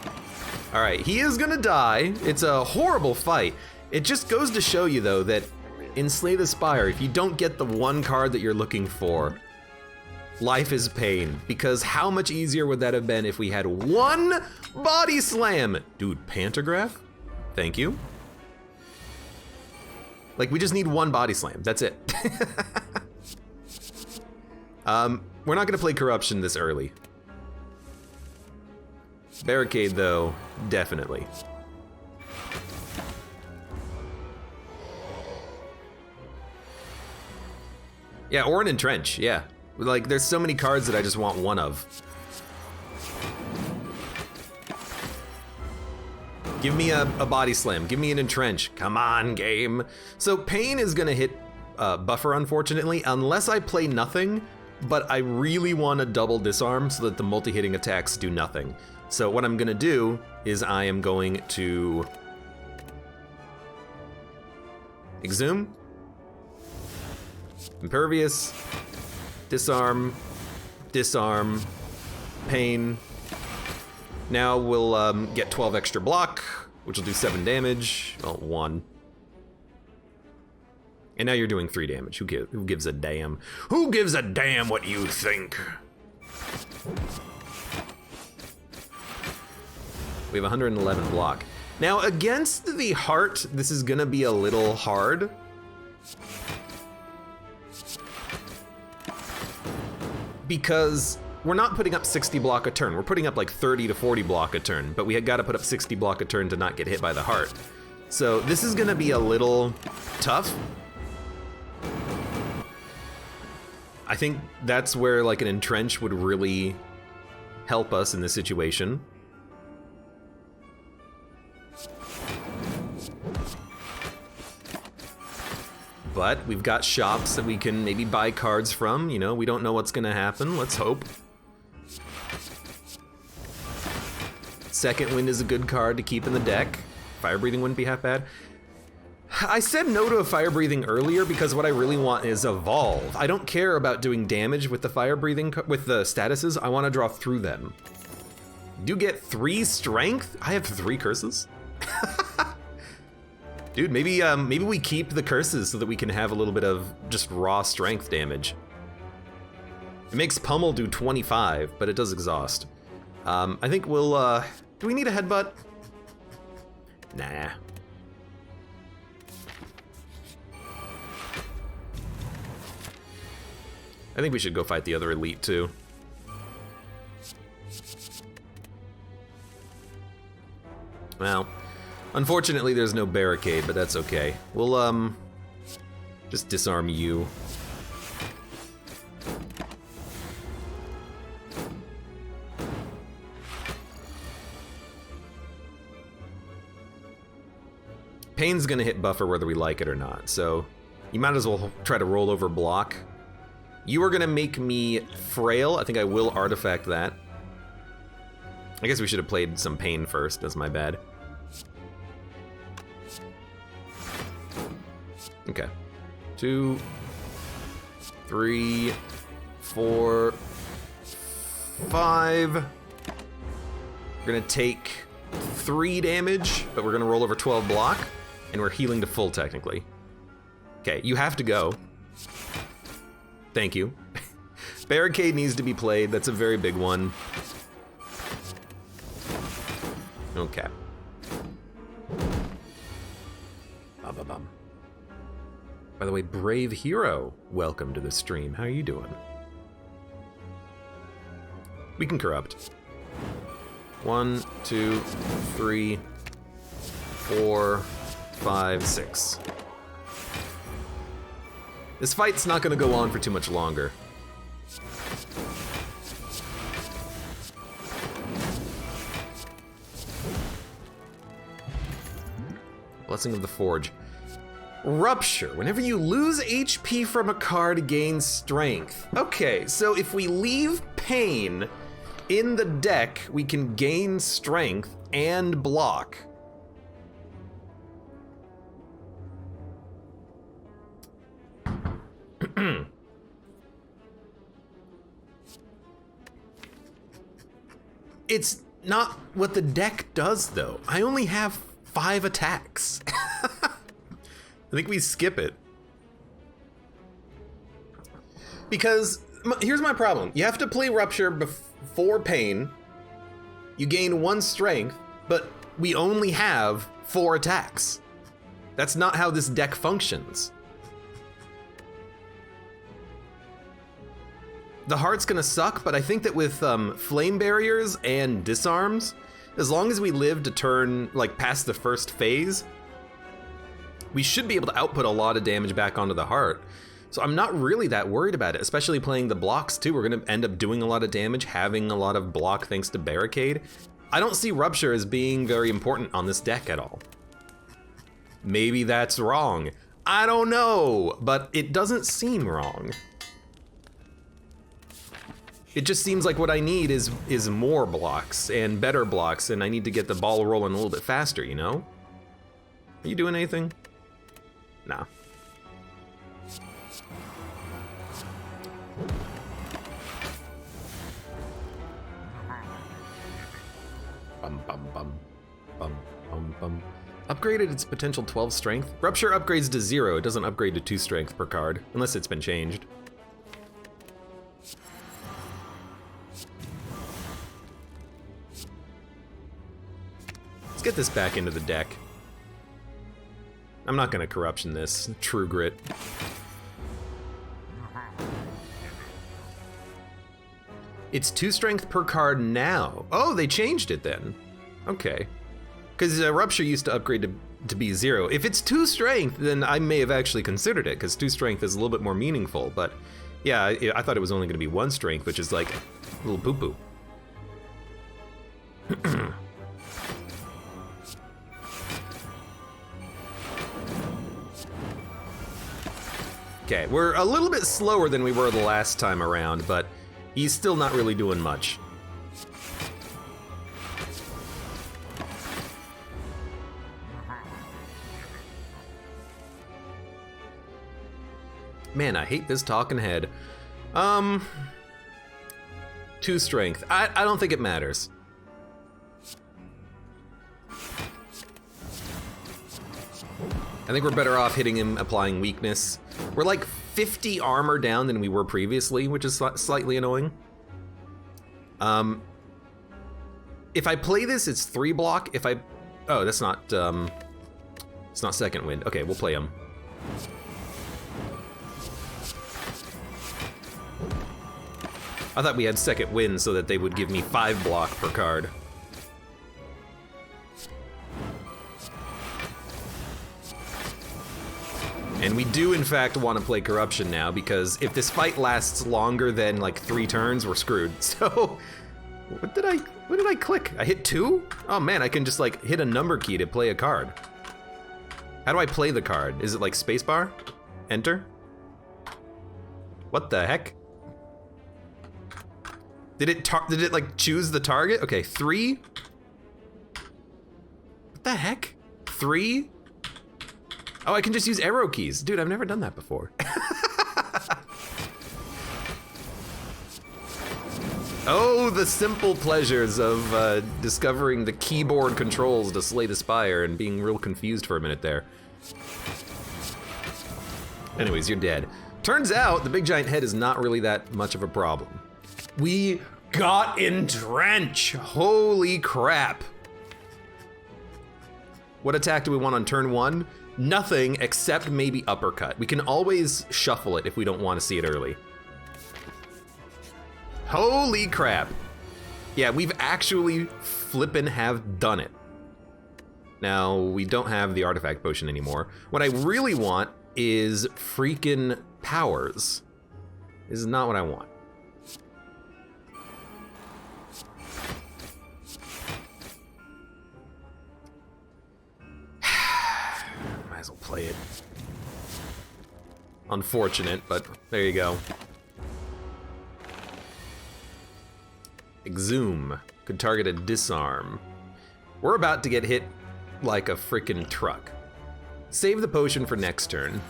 All right, he is gonna die. It's a horrible fight. It just goes to show you, though, that in Slay the Spire, if you don't get the one card that you're looking for, life is pain. Because how much easier would that have been if we had one body slam? Dude, Pantograph? Thank you. Like, we just need one body slam. That's it. We're not gonna play Corruption this early. Barricade, though, definitely. Yeah, or an Entrench, yeah. Like, there's so many cards that I just want one of. Give me a body slam, give me an Entrench. Come on, game. So Pain is gonna hit Buffer, unfortunately, unless I play nothing, but I really want to double disarm so that the multi-hitting attacks do nothing. So what I'm gonna do is I am going to Exhume, Impervious, disarm, disarm, Pain. Now we'll get 12 extra block, which will do 7 damage. Well, 1. And now you're doing 3 damage. Who gives a damn? Who gives a damn what you think? We have 111 block. Now against the heart, this is gonna be a little hard. Because we're not putting up 60 block a turn. We're putting up like 30 to 40 block a turn, but we had gotta put up 60 block a turn to not get hit by the heart. So this is gonna be a little tough. I think that's where like an Entrench would really help us in this situation. But we've got shops that we can maybe buy cards from. You know, we don't know what's gonna happen. Let's hope. Second Wind is a good card to keep in the deck. Fire Breathing wouldn't be half bad. I said no to a Fire Breathing earlier because what I really want is Evolve. I don't care about doing damage with the Fire Breathing, with the statuses. I want to draw through them. Do get 3 strength? I have 3 curses? Dude, maybe we keep the curses so that we can have a little bit of just raw strength damage. It makes Pummel do 25, but it does exhaust. I think we'll, do we need a headbutt? Nah. I think we should go fight the other elite too. Well, unfortunately there's no barricade, but that's okay. We'll, just disarm you. Pain's gonna hit buffer whether we like it or not, so you might as well try to roll over block. You are gonna make me frail. I think I will artifact that. I guess we should have played some Pain first, that's my bad. Okay. 2, 3, 4, 5. We're gonna take 3 damage, but we're gonna roll over 12 block, and we're healing to full technically. Okay, you have to go. Thank you. Barricade needs to be played, that's a very big one. Okay. Bum. By the way, Brave Hero, welcome to the stream. How are you doing? We can corrupt. 1, 2, 3, 4, 5, 6. This fight's not gonna go on for too much longer. Blessing of the Forge. Rupture. Whenever you lose HP from a card, gain strength. Okay, so if we leave Pain in the deck, we can gain strength and block. It's not what the deck does, though. I only have 5 attacks. I think we skip it. Because, here's my problem. You have to play Rupture before Pain. You gain 1 strength, but we only have 4 attacks. That's not how this deck functions. The Heart's gonna suck, but I think that with Flame Barriers and Disarms, as long as we live to turn, like, past the first phase, we should be able to output a lot of damage back onto the Heart. So I'm not really that worried about it, especially playing the blocks too. We're gonna end up doing a lot of damage, having a lot of block thanks to Barricade. I don't see Rupture as being very important on this deck at all. Maybe that's wrong. I don't know, but it doesn't seem wrong. It just seems like what I need is more blocks and better blocks, and I need to get the ball rolling a little bit faster, you know? Are you doing anything? Nah. Bum. Upgraded its potential 12 strength. Rupture upgrades to 0. It doesn't upgrade to 2 strength per card, unless it's been changed. Let's get this back into the deck. I'm not gonna corruption this. True Grit. It's 2 strength per card now. Oh, they changed it then. Okay. Because Rupture used to upgrade to be 0. If it's 2 strength, then I may have actually considered it, because 2 strength is a little bit more meaningful. But yeah, I thought it was only gonna be 1 strength, which is like a little poo-poo. Okay, we're a little bit slower than we were the last time around, but he's still not really doing much. Man, I hate this talking head. 2 strength. I don't think it matters. I think we're better off hitting him, applying weakness. We're like 50 armor down than we were previously, which is slightly annoying. If I play this, it's 3 block. If I, oh, that's not, it's not second wind. Okay, we'll play him. I thought we had second wind so that they would give me 5 block per card. And we do in fact want to play corruption now, because if this fight lasts longer than like 3 turns, we're screwed. So, what did I click? I hit 2? Oh man, I can just like hit a number key to play a card. How do I play the card? Is it like spacebar? Enter? What the heck? Did it like choose the target? Okay, 3. What the heck? 3? Oh, I can just use arrow keys. Dude, I've never done that before. Oh, the simple pleasures of discovering the keyboard controls to Slay the Spire and being real confused for a minute there. Anyways, you're dead. Turns out the big giant head is not really that much of a problem. We got entrench. Holy crap. What attack do we want on turn 1? Nothing except maybe uppercut. We can always shuffle it if we don't want to see it early. Holy crap. Yeah, we've actually flippin' have done it. Now, we don't have the artifact potion anymore. What I really want is freaking powers. This is not what I want. Might as well play it. Unfortunate, but there you go. Exhume. Could target a disarm. We're about to get hit like a frickin' truck. Save the potion for next turn.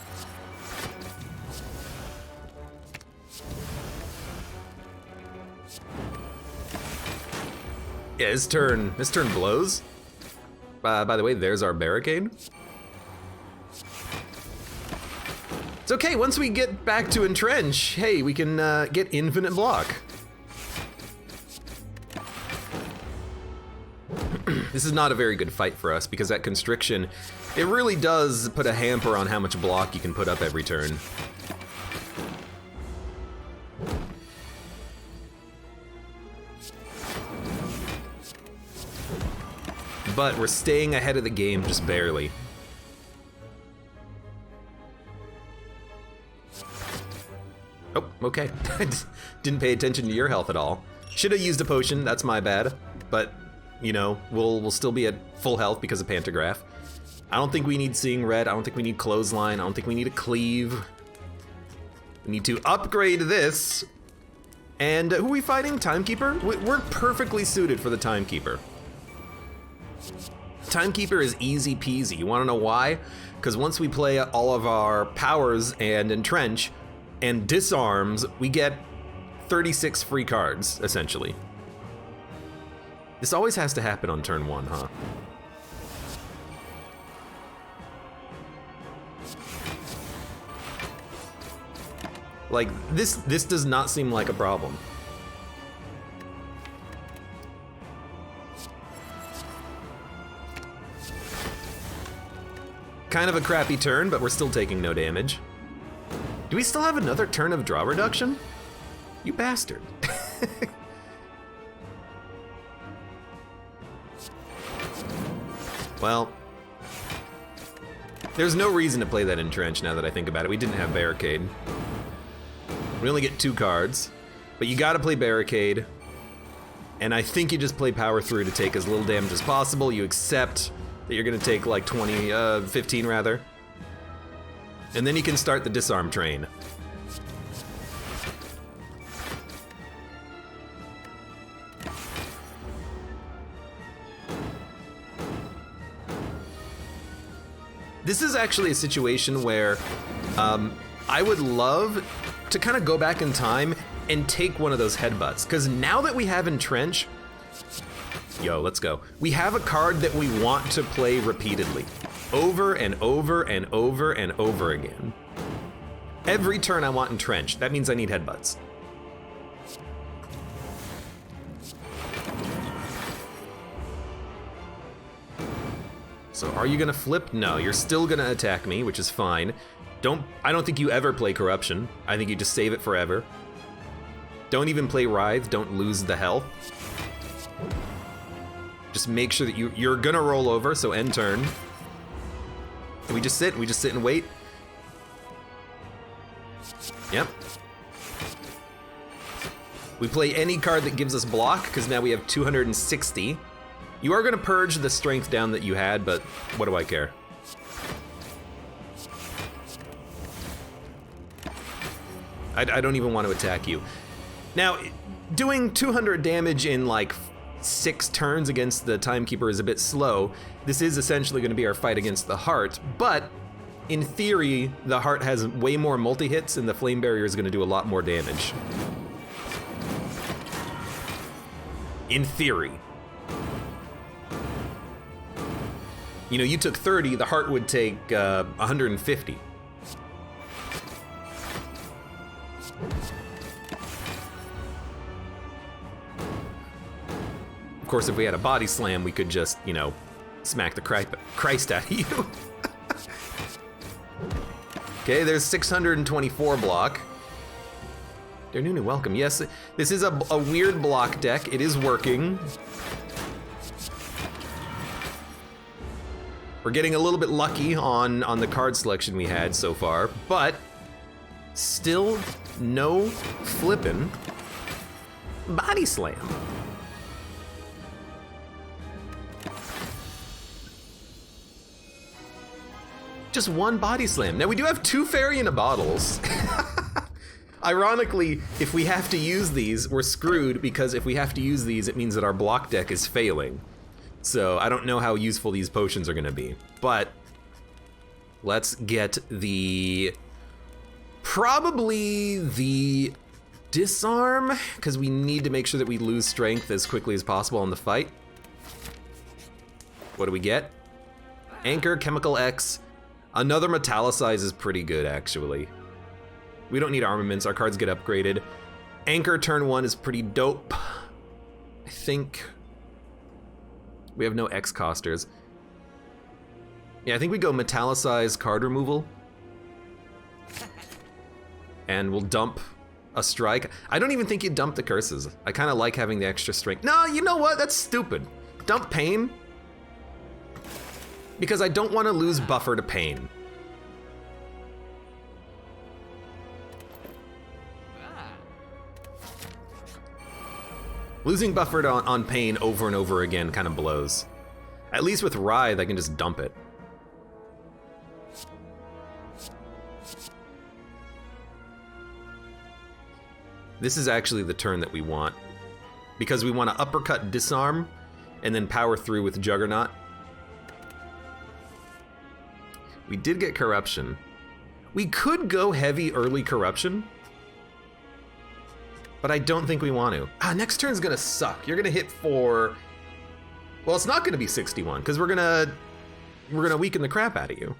Yeah, this turn blows. By the way, there's our barricade. It's okay, once we get back to entrench, hey, we can get infinite block. This is not a very good fight for us because that constriction, it really does put a hamper on how much block you can put up every turn. But we're staying ahead of the game just barely. Oh, okay. Didn't pay attention to your health at all. Should have used a potion, that's my bad. But, you know, we'll still be at full health because of Pantograph. I don't think we need Seeing Red, I don't think we need Clothesline, I don't think we need a Cleave. We need to upgrade this. And who are we fighting? Timekeeper? We're perfectly suited for the Timekeeper. Timekeeper is easy peasy. You wanna know why? Because once we play all of our powers and entrench and disarms, we get 36 free cards, essentially. This always has to happen on turn 1, huh? Like, this does not seem like a problem. Kind of a crappy turn, but we're still taking no damage. Do we still have another turn of draw reduction? You bastard. Well, there's no reason to play that entrench now that I think about it. We didn't have barricade. We only get 2 cards, but you gotta play barricade. And I think you just play power through to take as little damage as possible. You accept that you're gonna take like 15 rather. And then you can start the disarm train. This is actually a situation where I would love to kind of go back in time and take one of those headbutts, because now that we have Entrench, yo, let's go. We have a card that we want to play repeatedly, over and over and over and over again. Every turn I want Entrench. That means I need headbutts. So are you gonna flip? No, you're still gonna attack me, which is fine. I don't think you ever play Corruption. I think you just save it forever. Don't even play Writhe, don't lose the health. Just make sure that you're gonna roll over, so end turn. And we just sit and wait. Yep. We play any card that gives us block, because now we have 260. You are gonna purge the strength down that you had, but what do I care? I don't even want to attack you. Now, doing 200 damage in like 6 turns against the Timekeeper is a bit slow. This is essentially gonna be our fight against the Heart, but in theory, the Heart has way more multi-hits and the Flame Barrier is gonna do a lot more damage. In theory. You know, you took 30, the Heart would take 150. Of course, if we had a body slam, we could just, you know, smack the Christ out of you. Okay, there's 624 block. Darnunu, welcome. Yes, this is a weird block deck. It is working. We're getting a little bit lucky on the card selection we had so far, but still no flippin' body slam. Just one body slam. Now we do have 2 Fairy in a Bottles. Ironically, if we have to use these, we're screwed, because if we have to use these, it means that our block deck is failing. So I don't know how useful these potions are gonna be, but let's get probably the disarm, because we need to make sure that we lose strength as quickly as possible in the fight. What do we get? Anchor, Chemical X. Another Metallicize is pretty good, actually. We don't need armaments, our cards get upgraded. Anchor turn 1 is pretty dope. I think we have no X-costers. Yeah, I think we go Metallicize card removal. And we'll dump a strike. I don't even think you dump the curses. I kind of like having the extra strength. No, you know what? That's stupid. Dump Pain. Because I don't want to lose buffer to Pain. Losing buffer on Pain over and over again kind of blows. At least with Writhe, I can just dump it. This is actually the turn that we want, because we want to uppercut Disarm and then power through with Juggernaut. We did get Corruption. We could go heavy early Corruption, but I don't think we want to. Next turn's gonna suck. You're gonna hit for, well, it's not gonna be 61, because we're gonna weaken the crap out of you.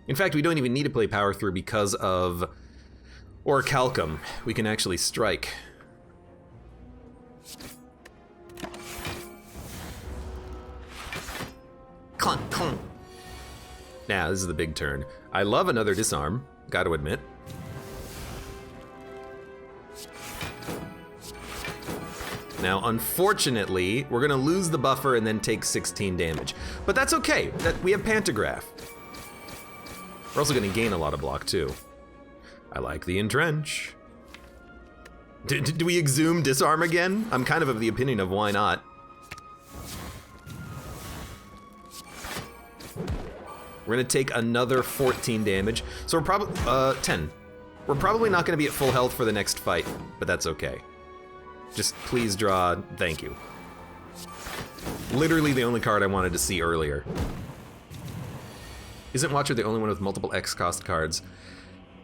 In fact, we don't even need to play power through because of Orichalcum. We can actually strike. Clunk, clunk. Now, this is the big turn. I love another disarm, gotta admit. Now, unfortunately, we're gonna lose the buffer and then take 16 damage. But that's okay, we have Pantograph. We're also gonna gain a lot of block too. I like the Entrench. Do we exhume disarm again? I'm kind of the opinion of why not. We're gonna take another 14 damage. So we're probably, 10. We're probably not gonna be at full health for the next fight, but that's okay. Just please draw, thank you. Literally the only card I wanted to see earlier. Isn't Watcher the only one with multiple X cost cards?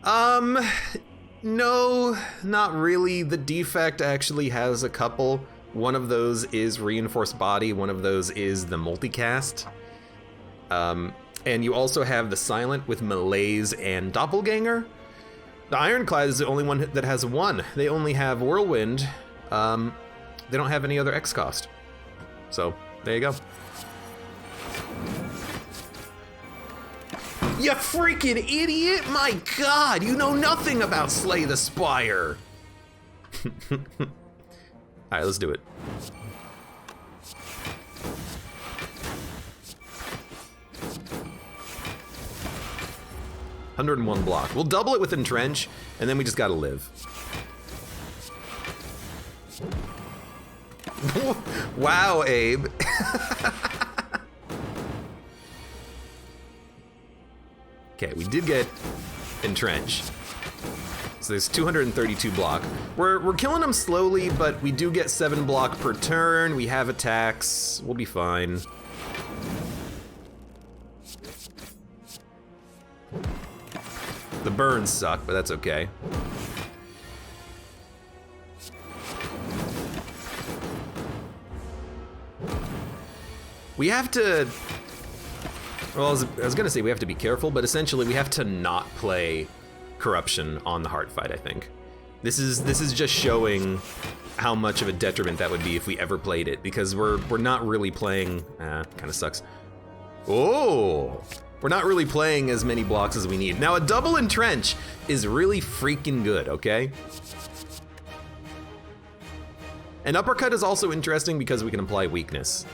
No, not really. The Defect actually has a couple. One of those is Reinforced Body, one of those is the Multicast. And you also have the Silent with Malaise and Doppelganger. The Ironclad is the only one that has one. They only have Whirlwind. They don't have any other X cost. So, there you go. You freaking idiot! My god, you know nothing about Slay the Spire! Alright, let's do it. $101 block. We'll double it with Entrench, and then we just gotta live. Wow, Abe. Okay, we did get Entrench. So there's 232 block. We're killing them slowly, but we do get 7 block per turn. We have attacks. We'll be fine. The burns suck, but that's okay. We have to... Well, I was gonna say we have to be careful, but essentially we have to not play Corruption on the Heart fight, I think. This is just showing how much of a detriment that would be if we ever played it, because we're not really playing, kinda sucks. Oh! We're not really playing as many blocks as we need. Now, a double Entrench is really freaking good, okay? An Uppercut is also interesting because we can apply weakness.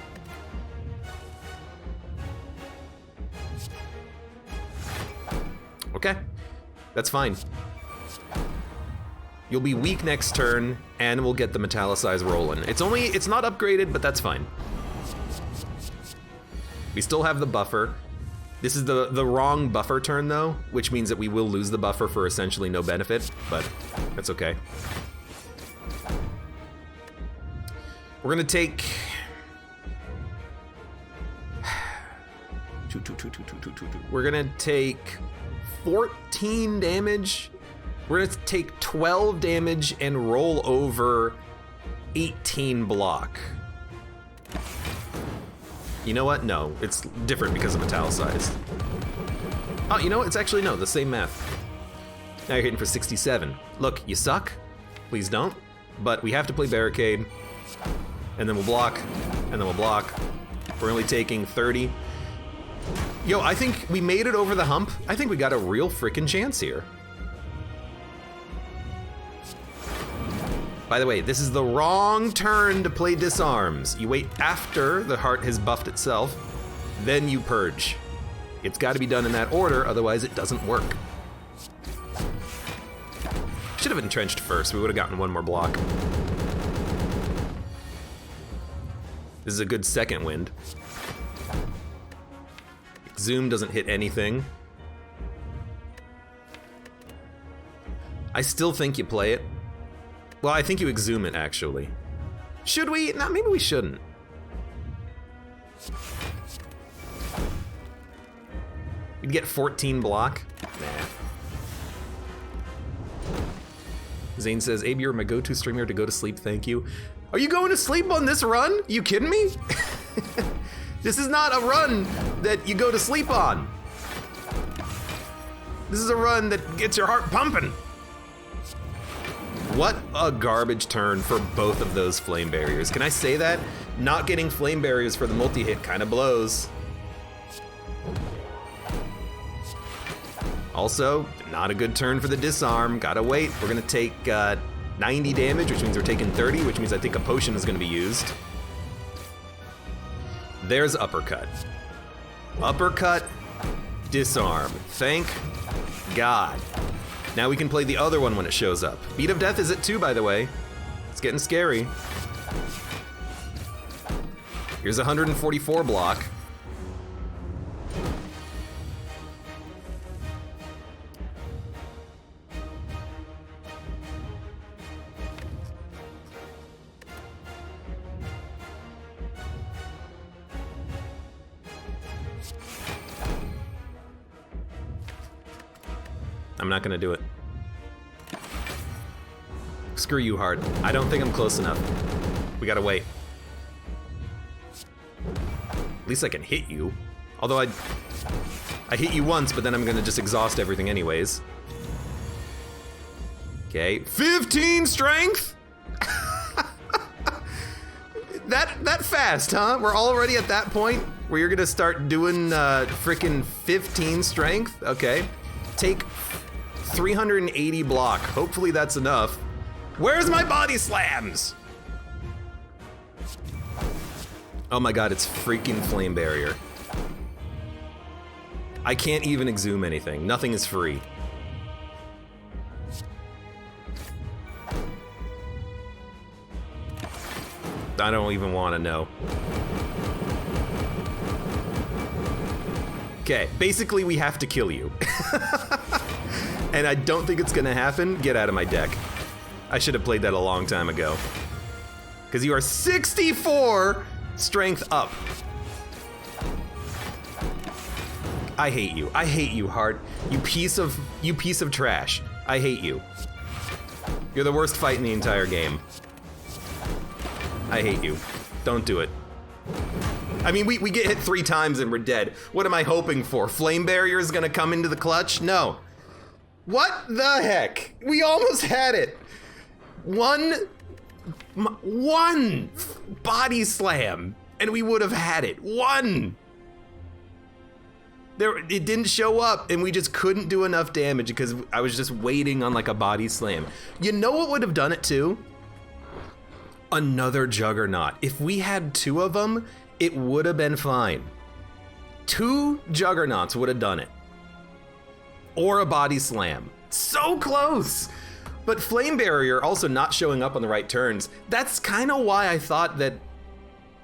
Okay, that's fine. You'll be weak next turn, and we'll get the Metallicize rolling. It's not upgraded, but that's fine. We still have the buffer. This is the wrong buffer turn though, which means that we will lose the buffer for essentially no benefit, but that's okay. We're gonna take... We're gonna take 14 damage. We're gonna take 12 damage and roll over 18 block. You know what? No, it's different because of Metallicize. Oh, you know what? It's actually, no, the same math. Now you're hitting for 67. Look, you suck. Please don't. But we have to play Barricade. And then we'll block. And then we'll block. We're only taking 30. Yo, I think we made it over the hump. I think we got a real freaking chance here. By the way, this is the wrong turn to play Disarms. You wait after the heart has buffed itself, then you purge. It's got to be done in that order, otherwise it doesn't work. Should have entrenched first. We would have gotten one more block. This is a good second wind. Zoom doesn't hit anything. I still think you play it. Well, I think you exhume it, actually. Should we? No, maybe we shouldn't. We'd get 14 block. Nah. Zane says, Abe, you're my go-to streamer to go to sleep, thank you. Are you going to sleep on this run? You kidding me? This is not a run that you go to sleep on. This is a run that gets your heart pumping. What a garbage turn for both of those flame barriers. Can I say that? Not getting flame barriers for the multi-hit kind of blows. Also, not a good turn for the disarm. Gotta wait. We're gonna take 90 damage, which means we're taking 30, which means I think a potion is gonna be used. There's uppercut. Uppercut, disarm. Thank God. Now we can play the other one when it shows up. Beat of Death is at 2, by the way. It's getting scary. Here's 144 block. I'm not gonna do it. Screw you, Heart. I don't think I'm close enough. We gotta wait. At least I can hit you. Although I hit you once, but then I'm gonna just exhaust everything anyways. Okay, 15 strength? That fast, huh? We're already at that point where you're gonna start doing frickin' 15 strength? Okay. Take 380 block. Hopefully that's enough. Where's my body slams? Oh my god, it's freaking flame barrier. I can't even exhume anything. Nothing is free. I don't even want to know. Okay, basically we have to kill you. And I don't think it's gonna happen. Get out of my deck. I should have played that a long time ago. Because you are 64 strength up. I hate you. I hate you, Heart. You piece of trash. I hate you. You're the worst fight in the entire game. I hate you. Don't do it. I mean, we get hit 3 times and we're dead. What am I hoping for? Flame barrier is gonna come into the clutch? No. What the heck? We almost had it. One body slam and we would have had it. One. It didn't show up and we just couldn't do enough damage because I was just waiting on like a body slam. You know what would have done it too? Another Juggernaut. If we had 2 of them, it would have been fine. 2 Juggernauts would have done it. Or a body slam. So close! But Flame Barrier also not showing up on the right turns, that's kind of why I thought that,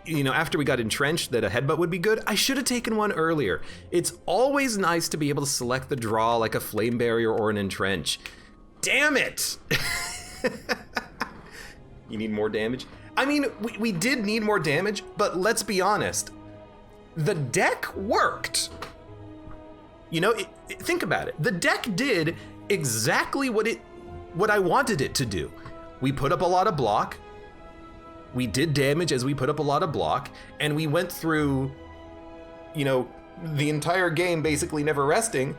you know, after we got entrenched that a headbutt would be good. I should have taken one earlier. It's always nice to be able to select the draw like a Flame Barrier or an entrench. Damn it! You need more damage? I mean, we did need more damage, but let's be honest. The deck worked. You know, think about it. The deck did exactly what I wanted it to do. We put up a lot of block. We did damage as we put up a lot of block, and we went through, you know, the entire game basically never resting.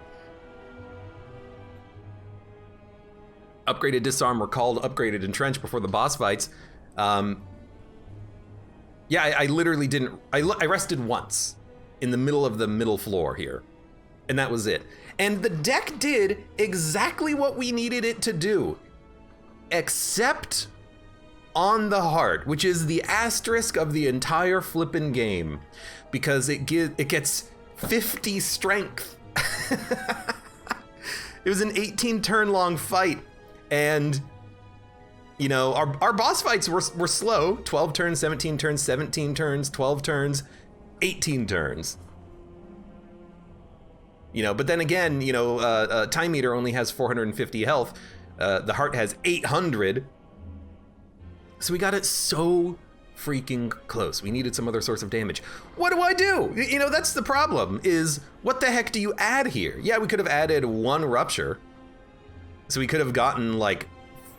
Upgraded disarm, recalled, upgraded entrench before the boss fights. Yeah, I literally didn't, I rested once in the middle of the middle floor here, and that was it. And the deck did exactly what we needed it to do, except on the heart, which is the asterisk of the entire flippin' game, because it gets 50 strength. It was an 18 turn long fight, and you know, our boss fights were slow. 12 turns, 17 turns, 17 turns, 12 turns, 18 turns. You know, but then again, you know, Time Eater only has 450 health. The heart has 800. So we got it so freaking close. We needed some other source of damage. What do? You know, that's the problem, is what the heck do you add here? Yeah, we could have added 1 rupture. So we could have gotten like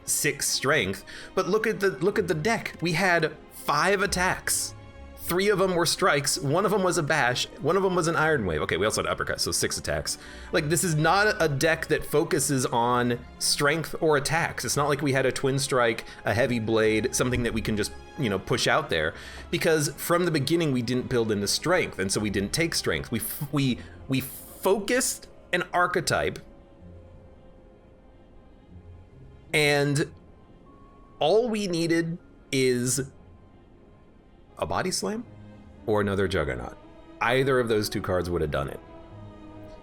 6 strength, but look at the deck. We had 5 attacks. 3 of them were strikes, 1 of them was a bash, 1 of them was an iron wave. Okay, we also had uppercut, so 6 attacks. Like, this is not a deck that focuses on strength or attacks. It's not like we had a twin strike, a heavy blade, something that we can just, you know, push out there, because from the beginning we didn't build into strength, and so we didn't take strength. We focused an archetype, and all we needed is a body slam or another Juggernaut. Either of those 2 cards would have done it.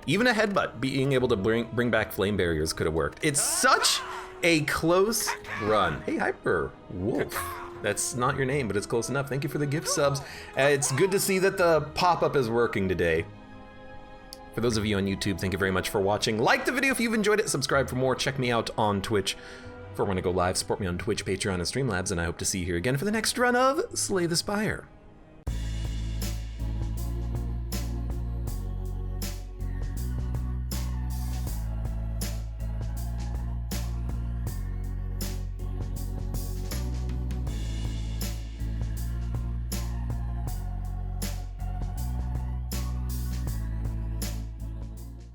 Even a headbutt, being able to bring back flame barriers could have worked. It's such a close run. Hey, Hyper Wolf. That's not your name, but it's close enough. Thank you for the gift subs. It's good to see that the pop-up is working today. For those of you on YouTube, thank you very much for watching. Like the video if you've enjoyed it. Subscribe for more. Check me out on Twitch for when I go live. Support me on Twitch, Patreon, and Streamlabs, and I hope to see you here again for the next run of Slay the Spire.